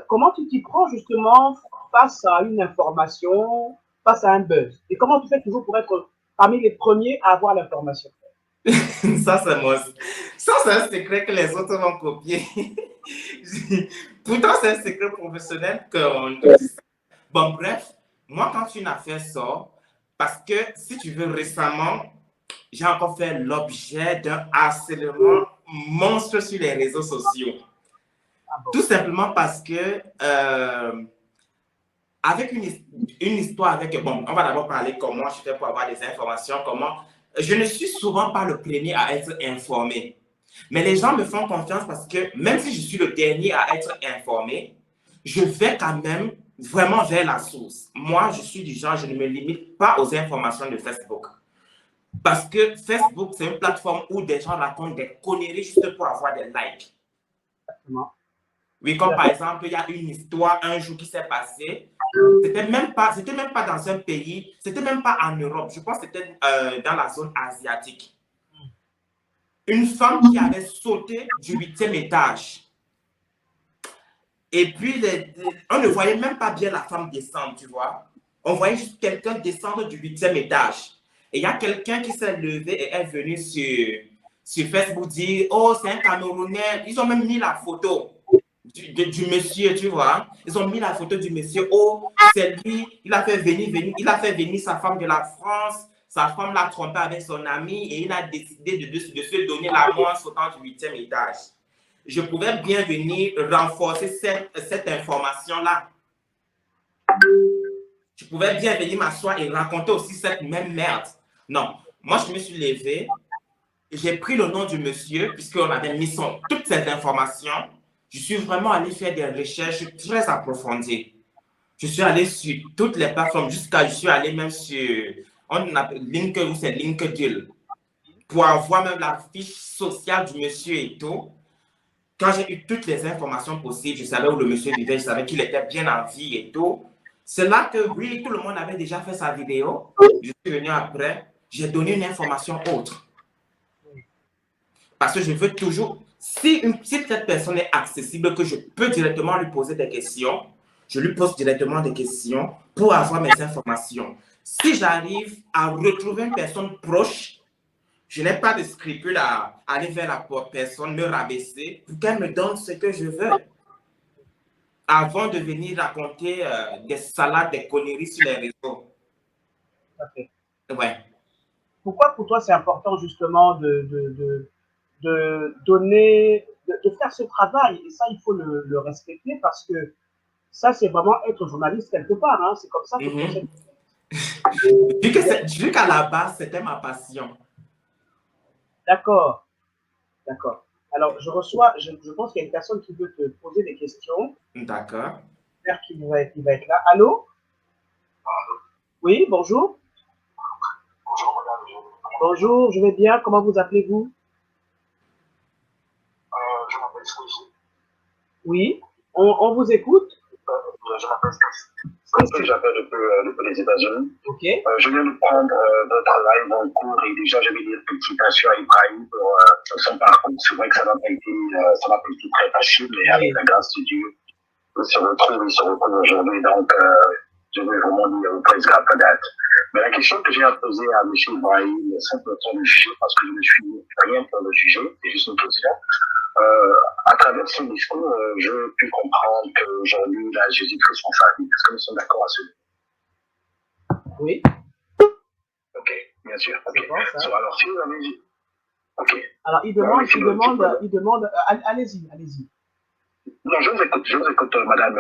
Comment tu t'y prends justement face à une information, face à un buzz? Et comment tu fais toujours pour être parmi les premiers à avoir l'information? Ça, c'est moi. Ça, c'est un secret que les autres vont copier. Pourtant, c'est un secret professionnel qu'on dit. Bon, bref, moi, quand une affaire sort, parce que si tu veux, récemment, j'ai encore fait l'objet d'un harcèlement monstre sur les réseaux sociaux. Ah bon. Tout simplement parce que, avec une histoire avec, bon, on va d'abord parler comment je fais pour avoir des informations, comment, je ne suis souvent pas le premier à être informé. Mais les gens me font confiance parce que même si je suis le dernier à être informé, je vais quand même vraiment vers la source. Moi, je suis du genre, je ne me limite pas aux informations de Facebook. Parce que Facebook, c'est une plateforme où des gens racontent des conneries juste pour avoir des likes. Exactement. Oui, comme par exemple, il y a une histoire un jour qui s'est passée. C'était même pas dans un pays, c'était même pas en Europe. Je pense que c'était dans la zone asiatique. Une femme qui avait sauté du 8e étage. Et puis, on ne voyait même pas bien la femme descendre, tu vois. On voyait juste quelqu'un descendre du 8e étage. Et il y a quelqu'un qui s'est levé et est venu sur Facebook dire, oh, c'est un Camerounais. Ils ont même mis la photo du monsieur, tu vois. Ils ont mis la photo du monsieur. Oh, c'est lui. Il a fait venir sa femme de la France. Sa femme l'a trompé avec son ami et il a décidé de se donner la mort en sautant du 8e étage. Je pouvais bien venir renforcer cette information-là. Je pouvais bien venir m'asseoir et raconter aussi cette même merde. Non, moi je me suis levé, j'ai pris le nom du monsieur, puisqu'on avait mis toutes ces informations. Je suis vraiment allé faire des recherches très approfondies. Je suis allé sur toutes les plateformes, je suis allé même sur LinkedIn, pour avoir même la fiche sociale du monsieur et tout. Quand j'ai eu toutes les informations possibles, je savais où le monsieur vivait, je savais qu'il était bien en vie et tout. C'est là que, oui, tout le monde avait déjà fait sa vidéo. Je suis venu après, j'ai donné une information autre. Parce que je veux toujours, si cette personne est accessible, que je peux directement lui poser des questions, je lui pose directement des questions pour avoir mes informations. Si j'arrive à retrouver une personne proche, je n'ai pas de scrupule à aller vers la personne, me rabaisser, pour qu'elle me donne ce que je veux. Avant de venir raconter des salades, des conneries sur les réseaux. Okay. Ouais. Pourquoi pour toi c'est important justement de donner, de faire ce travail? Et ça, il faut le respecter parce que ça, c'est vraiment être journaliste quelque part. Hein. C'est comme ça que procède. Vu qu'à la base, c'était ma passion. D'accord. D'accord. Alors, je pense qu'il y a une personne qui veut te poser des questions. D'accord. J'espère qu'il va être là. Allô? Oui, bonjour. Bonjour, madame. Bonjour, je vais bien. Comment vous appelez-vous? Je m'appelle Stacy. Oui, on vous écoute. Je m'appelle Stacy. J'appelle depuis les États-Unis. Ok. Je viens de prendre votre live en cours et déjà je vais dire félicitations à Ibrahim pour son parcours. C'est vrai que ça n'a pas été très facile, mais avec la grâce de Dieu, il se retrouve aujourd'hui. Donc, je veux vraiment dire praise God for that. Mais la question que j'ai à poser à M. Ibrahim, sans le juger, parce que je ne suis rien pour le juger, c'est juste une question. À travers son discours, je pu comprendre qu'aujourd'hui, là, Jésus-Christ en sa vie. Est-ce que nous sommes d'accord à ce niveau? Oui. Ok, bien sûr. Okay. Alors, si vous avez dit. Ok. Alors, il demande, allez-y. Non, je vous écoute, madame.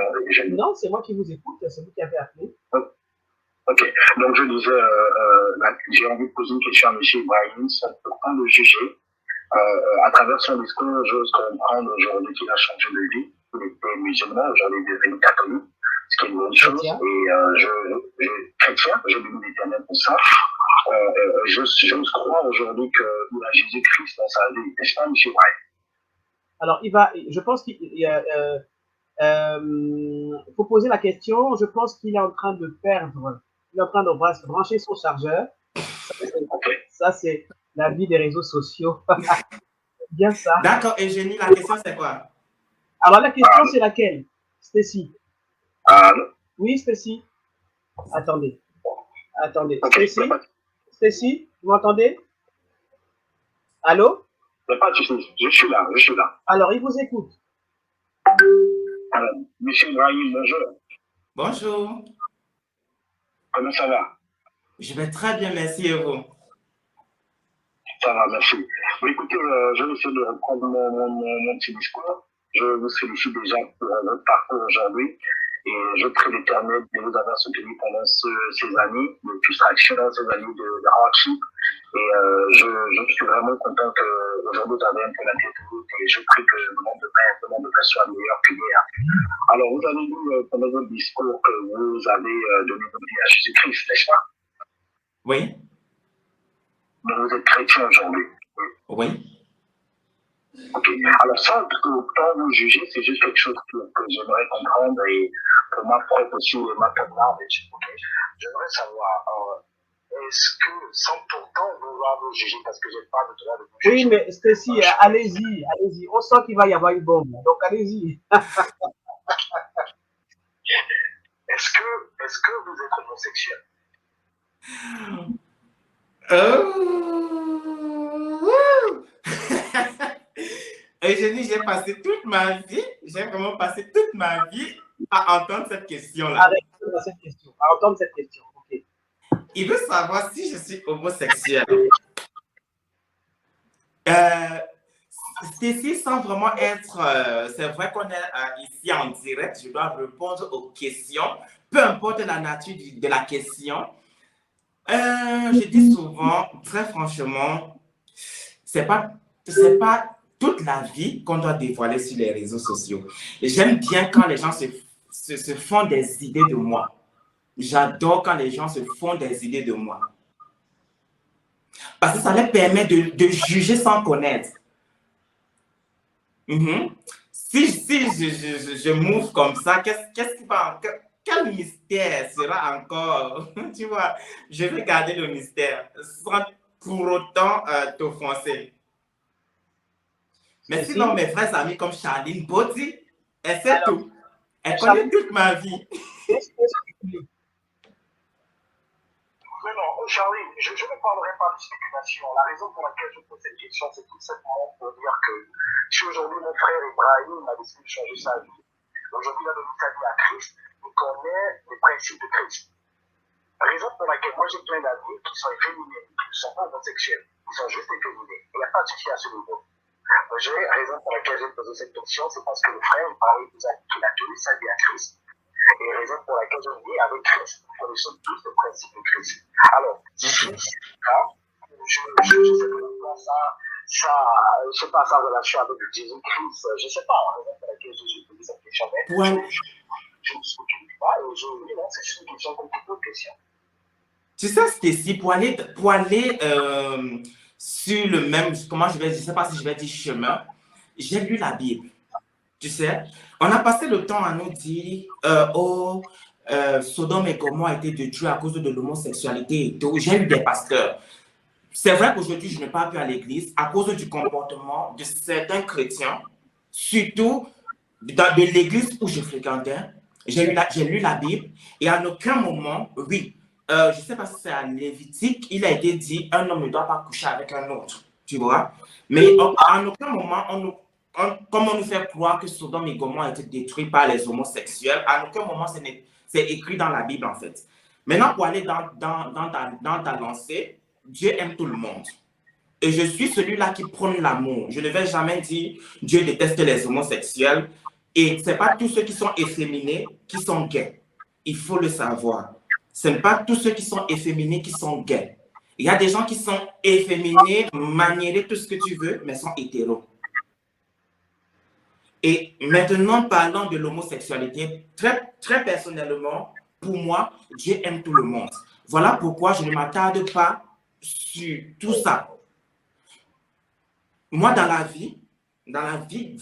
Non, c'est moi qui vous écoute, c'est vous qui avez appelé. Ok, donc je disais, j'ai envie de poser une question à M. Ibrahim, sans pourtant le juger. À travers son discours, j'ose comprendre aujourd'hui qu'il a changé de vie. Il était musulman, aujourd'hui il est devenu catholique, ce qui est une bonne chose. Et chrétien, je bénis l'Éternel pour ça. J'ose croire aujourd'hui qu'il a Jésus-Christ dans sa vie. N'est-ce pas, M. Ibrahim? Alors, je pense qu'il faut poser la question. Je pense qu'il est en train de perdre, il est en train de brancher son chargeur. Ça, c'est la vie des réseaux sociaux. Bien ça. D'accord, Eugénie, la question c'est quoi? Alors, la question c'est laquelle? Stacy. Oui, Stacy. Attendez. Stacy, vous m'entendez? Allô? Pas de souci, je suis là. Alors, il vous écoute. Alors, monsieur Ibrahim, bonjour. Bonjour. Comment ça va? Je vais très bien, merci et vous? Ça va, merci. Écoutez, je vais essayer de reprendre mon petit discours. Je vous félicite déjà pour votre parcours aujourd'hui. Et je prie l'Éternel de vous avoir soutenu pendant ces années de frustration, ces années de hardship. Et je suis vraiment content qu'aujourd'hui vous avez un peu la tête haute et je prie que le monde de paix soit meilleur qu'hier. Alors, vous avez dit pendant votre discours que vous avez donné votre vie à Jésus-Christ, n'est-ce pas? Oui. Mais vous êtes chrétien aujourd'hui. Oui. Ok. Alors, sans pas vous juger, c'est juste quelque chose que j'aimerais comprendre et pour ma propre aussi, ma propre knowledge. Okay. J'aimerais savoir, est-ce que sans pourtant vouloir vous juger, parce que j'ai pas le droit de vous juger. Oui, mais Stacy, allez-y. On sent qu'il va y avoir une bombe, donc allez-y. Est-ce que vous êtes homosexuel? Oh! Eugénie, j'ai vraiment passé toute ma vie à entendre cette À question-là. répondre à cette question, à entendre cette question. Ok. Il veut savoir si je suis homosexuel. Euh, Ceci, sans vraiment être, c'est vrai qu'on est ici en direct, je dois répondre aux questions, peu importe la nature de la question. Je dis souvent, très franchement, c'est pas toute la vie qu'on doit dévoiler sur les réseaux sociaux. Et j'aime bien quand les gens se font des idées de moi. J'adore quand les gens se font des idées de moi. Parce que ça leur permet de juger sans connaître. Mhm. Si je m'ouvre comme ça, qu'est-ce qui va, quel mystère sera encore, tu vois, je vais garder le mystère sans pour autant t'offenser. Mais sinon, Ceci. mes vrais amis comme Charline Body, elle sait Alors, tout. Elle connaît Charline, toute ma vie. qu'est-ce que c'est? Mais non, Charlie, je ne parlerai pas de spéculation. La raison pour laquelle je pose cette question, c'est tout simplement pour dire que si aujourd'hui mon frère Ibrahim a décidé de changer sa vie, aujourd'hui il a donné sa vie à Christ, il connaît les principes de Christ. La raison pour laquelle moi j'ai plein d'amis qui sont efféminés, qui ne sont pas homosexuels, ils sont juste efféminés. Il n'y a pas de souci à ce niveau. J'ai raison pour laquelle j'ai posé cette question, c'est parce que le frère Ibrahim qu'il a tenu sa vie à Christ. Et la raison pour laquelle je dis avec Christ, nous connaissons tous le principe de Christ. Alors, si c'est le cas, je sais pas je sais pas sa relation avec Jésus-Christ, je sais pas la raison pour laquelle j'ai posé cette question, mais Point. je ne spécule pas et c'est juste une question comme toute autre question. Tu sais, Stécie, pour aller sur le même, comment je sais pas si je vais dire chemin, j'ai lu la Bible. Tu sais, on a passé le temps à nous dire, Sodome et Gomorrhe a été détruit à cause de l'homosexualité et tout. J'ai eu des pasteurs. C'est vrai qu'aujourd'hui, je n'ai pas pu à l'église à cause du comportement de certains chrétiens, surtout de l'église où je fréquentais. J'ai lu la Bible et à aucun moment, oui, je ne sais pas si c'est à Lévitique, il a été dit un homme ne doit pas coucher avec un autre, tu vois. Mais en aucun moment, comme on nous fait croire que Sodome et Gomorrhe a été détruit par les homosexuels, à aucun moment c'est écrit dans la Bible en fait. Maintenant, pour aller dans ta lancée, Dieu aime tout le monde. Et je suis celui-là qui prône l'amour. Je ne vais jamais dire Dieu déteste les homosexuels. Et ce n'est pas tous ceux qui sont efféminés qui sont gays. Il faut le savoir. Ce n'est pas tous ceux qui sont efféminés qui sont gays. Il y a des gens qui sont efféminés, maniérés, tout ce que tu veux, mais sont hétéros. Et maintenant, parlant de l'homosexualité, très, très personnellement, pour moi, Dieu aime tout le monde. Voilà pourquoi je ne m'attarde pas sur tout ça. Moi, dans la vie,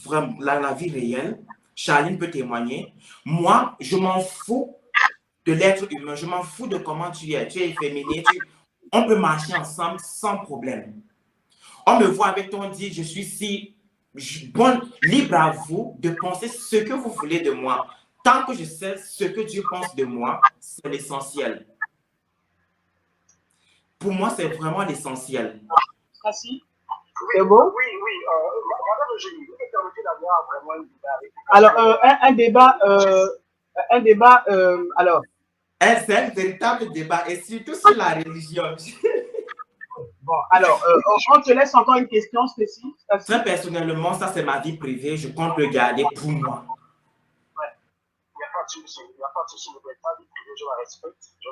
vraiment, la vie réelle, Charline peut témoigner, moi, je m'en fous de l'être humain, je m'en fous de comment tu es efféminé, on peut marcher ensemble sans problème. On me voit avec toi, on dit, je suis si bon, libre à vous de penser ce que vous voulez de moi. Tant que je sais ce que Dieu pense de moi, c'est l'essentiel. Pour moi, c'est vraiment l'essentiel. Merci. C'est bon? Oui, madame Eugénie, vous me permettez d'avoir vraiment une débat avec vous. Alors, un débat, alors. C'est un véritable débat et surtout sur la religion. Bon, alors, on te laisse encore une question spécifique. Très personnellement, ça c'est ma vie privée, je compte le garder pour moi. Ouais. Il n'y a pas de souci, il n'y a pas de souci, ma vie privée, je la respecte, je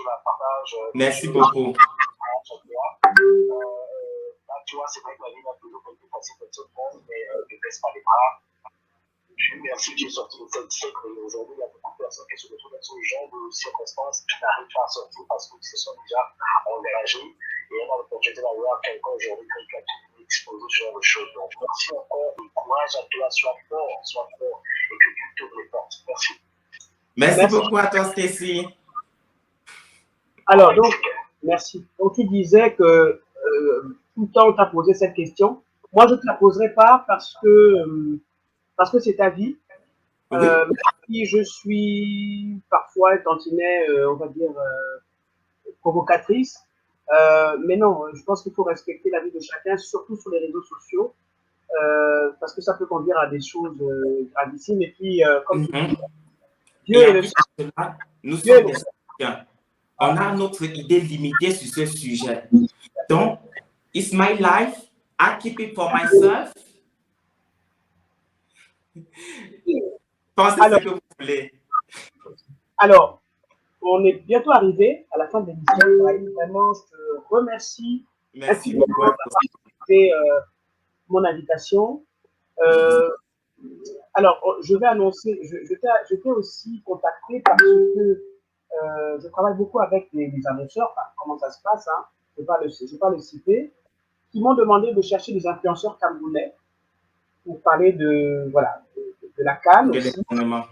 la partage. Merci beaucoup. Tu vois, c'est vrai que la vie n'a toujours pas été facile pour tout le monde, mais ne baisse pas les bras. Merci, j'ai sorti de cette siècle. Aujourd'hui, il y a beaucoup de personnes qui se retrouvent dans ce genre de circonstances qui n'arrivent pas à sortir parce qu'ils se sont déjà engagés. Et on a l'opportunité d'avoir quelqu'un aujourd'hui qui a tout exposé sur le choses. Donc, merci encore et courage à toi. Sois fort et que tu t'ouvres les portes. Merci. Merci beaucoup à toi, Stécie. Alors, donc, merci. Donc, tu disais que tout le temps, on t'a posé cette question. Moi, je ne te la poserai pas parce que c'est ta vie. Oui. Si je suis parfois un tantinet, on va dire, provocatrice, Mais non, je pense qu'il faut respecter la vie de chacun, surtout sur les réseaux sociaux, parce que ça peut conduire à des choses gravissimes. Et puis, comme tu dis, Dieu Et est en le plus seul. de cela, nous Dieu est sommes le des seul. Africains. On a notre idée limitée sur ce sujet. Donc, it's my life. I keep it for myself. Pensez ce Alors, que vous voulez. alors, on est bientôt arrivé à la fin de l'émission. Brahim. Vraiment, je te remercie Merci infiniment beaucoup. d'avoir accepté mon invitation. Euh, alors, je vais annoncer, je t'ai aussi contacté parce que je travaille beaucoup avec des annonceurs, enfin, comment ça se passe, hein, je ne vais pas le citer, qui m'ont demandé de chercher des influenceurs camerounais pour parler de, voilà, de la CAN De aussi. l'événement.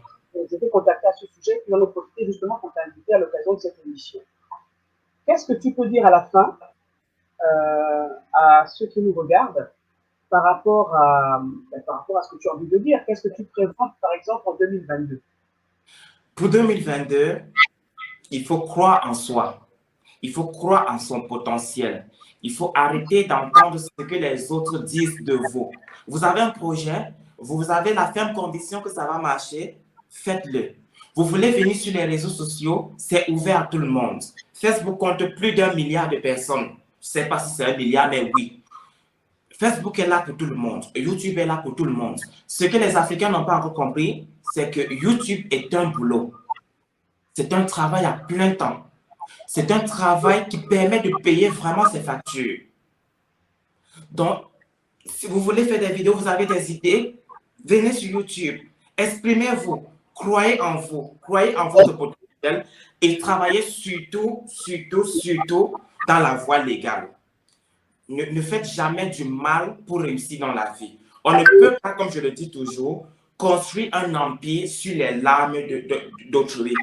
J'ai été contacté à ce sujet, puis on a profité justement pour t'inviter à l'occasion de cette émission. Qu'est-ce que tu peux dire à la fin à ceux qui nous regardent par rapport à ce que tu as envie de dire? Qu'est-ce que tu prévois, par exemple, en 2022? Pour 2022, il faut croire en soi. Il faut croire en son potentiel. Il faut arrêter d'entendre ce que les autres disent de vous. Vous avez un projet, vous avez la ferme conviction que ça va marcher, faites-le. Vous voulez venir sur les réseaux sociaux, c'est ouvert à tout le monde. Facebook compte plus d'1 milliard de personnes. Je ne sais pas si c'est 1 milliard, mais oui. Facebook est là pour tout le monde. YouTube est là pour tout le monde. Ce que les Africains n'ont pas encore compris, c'est que YouTube est un boulot. C'est un travail à plein temps. C'est un travail qui permet de payer vraiment ses factures. Donc, si vous voulez faire des vidéos, vous avez des idées, venez sur YouTube, exprimez-vous, croyez en vous, croyez en votre potentiel et travaillez surtout, surtout, surtout dans la voie légale. Ne faites jamais du mal pour réussir dans la vie. On ne peut pas, comme je le dis toujours, construire un empire sur les larmes d'autrui.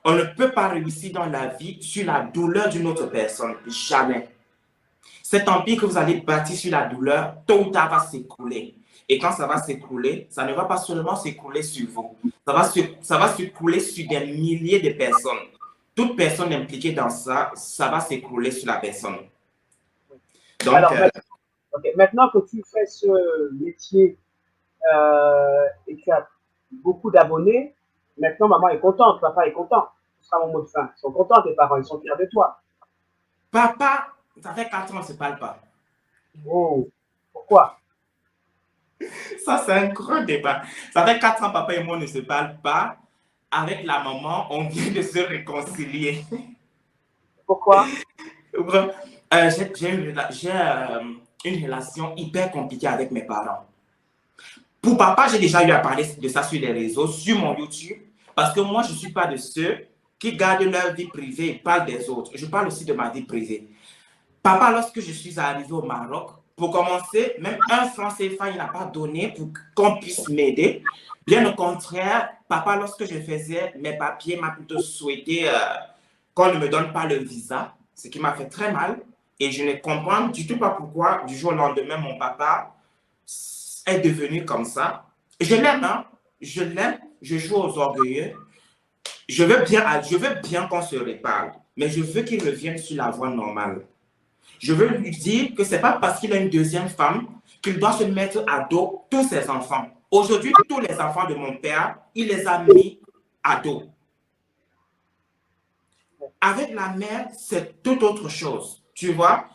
On ne peut pas réussir dans la vie sur la douleur d'une autre personne. Jamais. Cet empire que vous allez bâtir sur la douleur, tôt ou tard va s'écrouler. Et quand ça va s'écrouler, ça ne va pas seulement s'écrouler sur vous. Ça va s'écrouler sur des milliers de personnes. Toute personne impliquée dans ça, ça va s'écrouler sur la personne. Donc, Alors, maintenant que tu fais ce métier et tu as beaucoup d'abonnés, maintenant maman est contente, papa est content. Ce sera mon mot de fin. Ils sont contents, tes parents, ils sont fiers de toi. Papa, ça fait 4 ans, on ne se parle pas. Oh, pourquoi? Ça, c'est un gros débat. Ça fait 4 ans, papa et moi ne se parlent pas. Avec la maman, on vient de se réconcilier. Pourquoi? J'ai une relation hyper compliquée avec mes parents. Pour papa, j'ai déjà eu à parler de ça sur les réseaux, sur mon YouTube, parce que moi, je ne suis pas de ceux qui gardent leur vie privée et parlent des autres. Je parle aussi de ma vie privée. Papa, lorsque je suis arrivé au Maroc, pour commencer, même un franc CFA, il n'a pas donné pour qu'on puisse m'aider. Bien au contraire, papa, lorsque je faisais mes papiers, m'a plutôt souhaité qu'on ne me donne pas le visa, ce qui m'a fait très mal. Et je ne comprends du tout pas pourquoi, du jour au lendemain, mon papa est devenu comme ça. Je l'aime, hein? Je l'aime, je joue aux orgueilleux. Je veux bien qu'on se reparle, mais je veux qu'il revienne sur la voie normale. Je veux lui dire que ce n'est pas parce qu'il a une deuxième femme qu'il doit se mettre à dos tous ses enfants. Aujourd'hui, tous les enfants de mon père, il les a mis à dos. Avec la mère, c'est tout autre chose. Tu vois?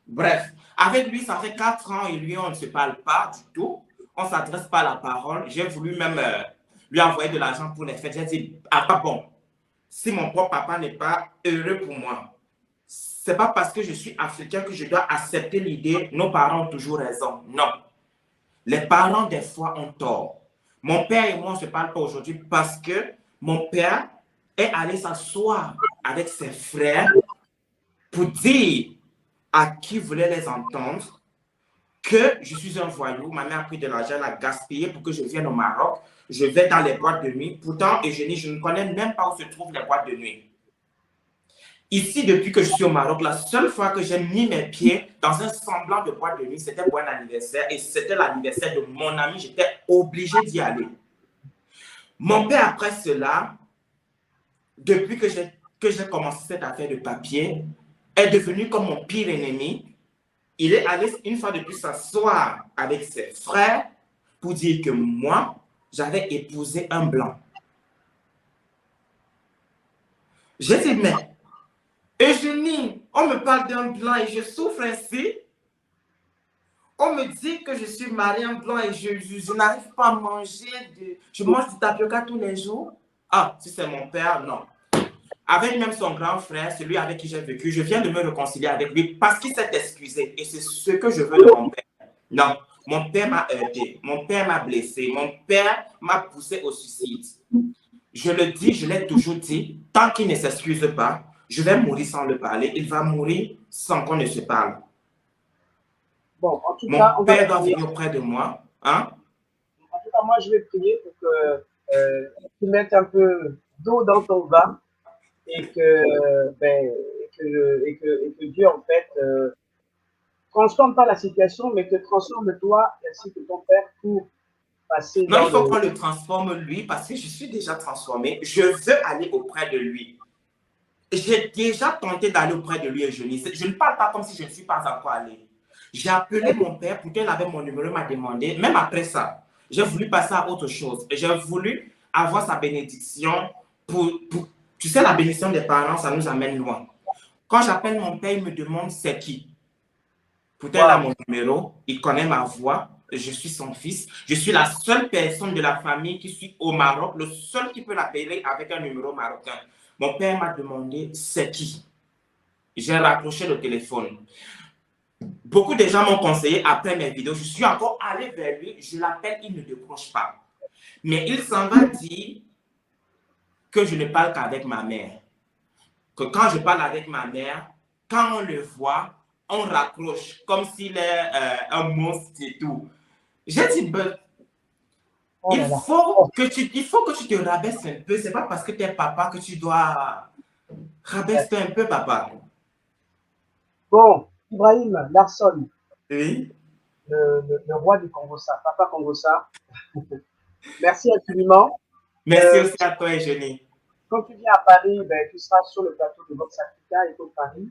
Bref, avec lui, ça fait 4 ans et lui, on ne se parle pas du tout. On ne s'adresse pas la parole. J'ai voulu même lui envoyer de l'argent pour les fêtes. J'ai dit, ah pas bon, si mon propre papa n'est pas heureux pour moi, c'est pas parce que je suis africain que je dois accepter l'idée nos parents ont toujours raison. Non. Les parents, des fois, ont tort. Mon père et moi, on ne se parle pas aujourd'hui parce que mon père est allé s'asseoir avec ses frères pour dire à qui voulait les entendre que je suis un voyou. Ma mère a pris de l'argent, elle a gaspillé pour que je vienne au Maroc. Je vais dans les boîtes de nuit. Pourtant, Eugénie, je ne connais même pas où se trouvent les boîtes de nuit. Ici, depuis que je suis au Maroc, la seule fois que j'ai mis mes pieds dans un semblant de boîte de nuit, c'était pour un anniversaire et c'était l'anniversaire de mon ami. J'étais obligé d'y aller. Mon père, après cela, depuis que j'ai commencé cette affaire de papier, est devenu comme mon pire ennemi. Il est allé une fois de plus s'asseoir avec ses frères pour dire que moi, j'avais épousé un blanc. J'ai dit, mais Eugénie, on me parle d'un blanc et je souffre ainsi. On me dit que je suis mariée à un blanc et je n'arrive pas à manger. Je mange du tapioca tous les jours. Ah, si c'est mon père, non. Avec même son grand frère, celui avec qui j'ai vécu, je viens de me réconcilier avec lui parce qu'il s'est excusé. Et c'est ce que je veux de mon père. Non, mon père m'a heurté, mon père m'a blessé, mon père m'a poussé au suicide. Je le dis, je l'ai toujours dit, tant qu'il ne s'excuse pas, je vais mourir sans le parler. Il va mourir sans qu'on ne se parle. Bon, en tout cas, Mon père doit venir auprès de moi. Hein? En tout cas, moi, je vais prier pour que tu mettes un peu d'eau dans ton vin et que Dieu, en fait, transforme pas la situation, mais que transforme toi ainsi que ton père pour passer non, dans il faut qu'on le transforme lui parce que je suis déjà transformé. Je veux aller auprès de lui. J'ai déjà tenté d'aller auprès de lui et je ne parle pas comme si je ne suis pas encore allé. J'ai appelé mon père pour qu'il avait mon numéro, il m'a demandé. Même après ça, j'ai voulu passer à autre chose. J'ai voulu avoir sa bénédiction. Tu sais, la bénédiction des parents, ça nous amène loin. Quand j'appelle mon père, il me demande c'est qui. Pourtant, il a mon numéro, il connaît ma voix, je suis son fils. Je suis la seule personne de la famille qui suis au Maroc, le seul qui peut l'appeler avec un numéro marocain. Mon père m'a demandé c'est qui. J'ai raccroché le téléphone. Beaucoup de gens m'ont conseillé après mes vidéos. Je suis encore allé vers lui, je l'appelle, il ne décroche pas. Mais il s'en va dire que je ne parle qu'avec ma mère. Que quand je parle avec ma mère, quand on le voit, on raccroche comme s'il est un monstre et tout. J'ai dit, il faut que tu te rabaisses un peu. C'est pas parce que tu es papa que tu dois rabaisser un peu, papa. Bon, Ibrahim Larson, oui. le roi du Congossa, papa Congossa, merci infiniment. Merci aussi à toi, Eugénie. Quand tu viens à Paris, tu seras sur le plateau de Vox Africa et de Paris.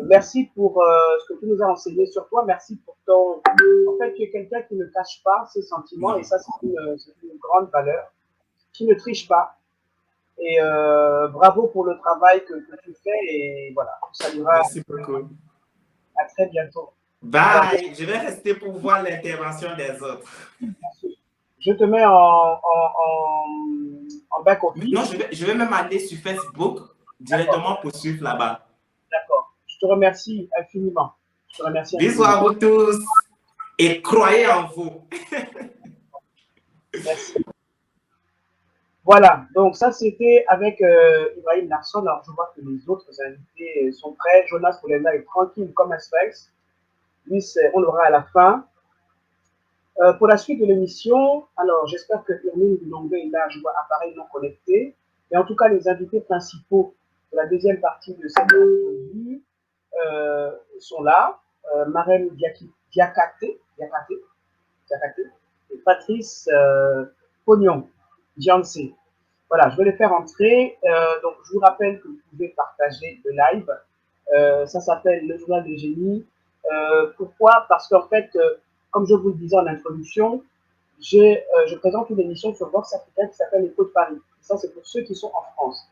Merci pour ce que tu nous as enseigné sur toi. Merci pour ton... En fait, tu es quelqu'un qui ne cache pas ses sentiments non. Et ça, c'est une grande valeur. Qui ne triche pas. Et bravo pour le travail que tu fais. Et voilà, ça saluera. Merci beaucoup. À très bientôt. Bye. Alors, je vais rester pour voir l'intervention des autres. Merci. Je te mets en back-office. Non, je vais même aller sur Facebook directement pour suivre là-bas. D'accord. Je te remercie infiniment. Je te remercie Bisous à vous tous et croyez en vous. Merci. Voilà, donc ça c'était avec Ibrahim Larson. Alors je vois que les autres invités sont prêts. Jonas Poulenda est tranquille comme un sphinx. Lui, on l'aura à la fin. Pour la suite de l'émission, alors j'espère que Irmine Bilongwe est là, je vois appareil non connecté. Et en tout cas, les invités principaux de la deuxième partie de cette entrevue sont là. Marem Diakate et Patrice Pognon, Janssé. Voilà, je vais les faire entrer. Donc, je vous rappelle que vous pouvez partager le live. Ça s'appelle le journal des génies. Pourquoi? Parce qu'en fait, comme je vous le disais en introduction, je présente une émission sur Vox Africa qui s'appelle Écho de Paris. Et ça, c'est pour ceux qui sont en France.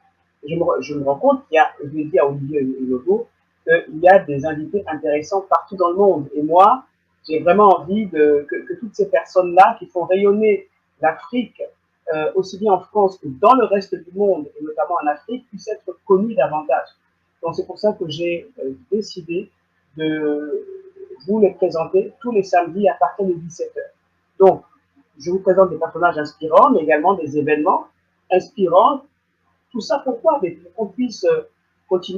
Et je me rends compte qu'il y a, je l'ai dit à Olivier et Logo, qu'il y a des invités intéressants partout dans le monde. Et moi, j'ai vraiment envie que toutes ces personnes-là qui font rayonner l'Afrique, aussi bien en France que dans le reste du monde, et notamment en Afrique, puissent être connues davantage. Donc, c'est pour ça que j'ai décidé de vous les présenter tous les samedis à partir de 17h. Donc, je vous présente des personnages inspirants, mais également des événements inspirants. Tout ça pourquoi? Pour qu'on puisse continuer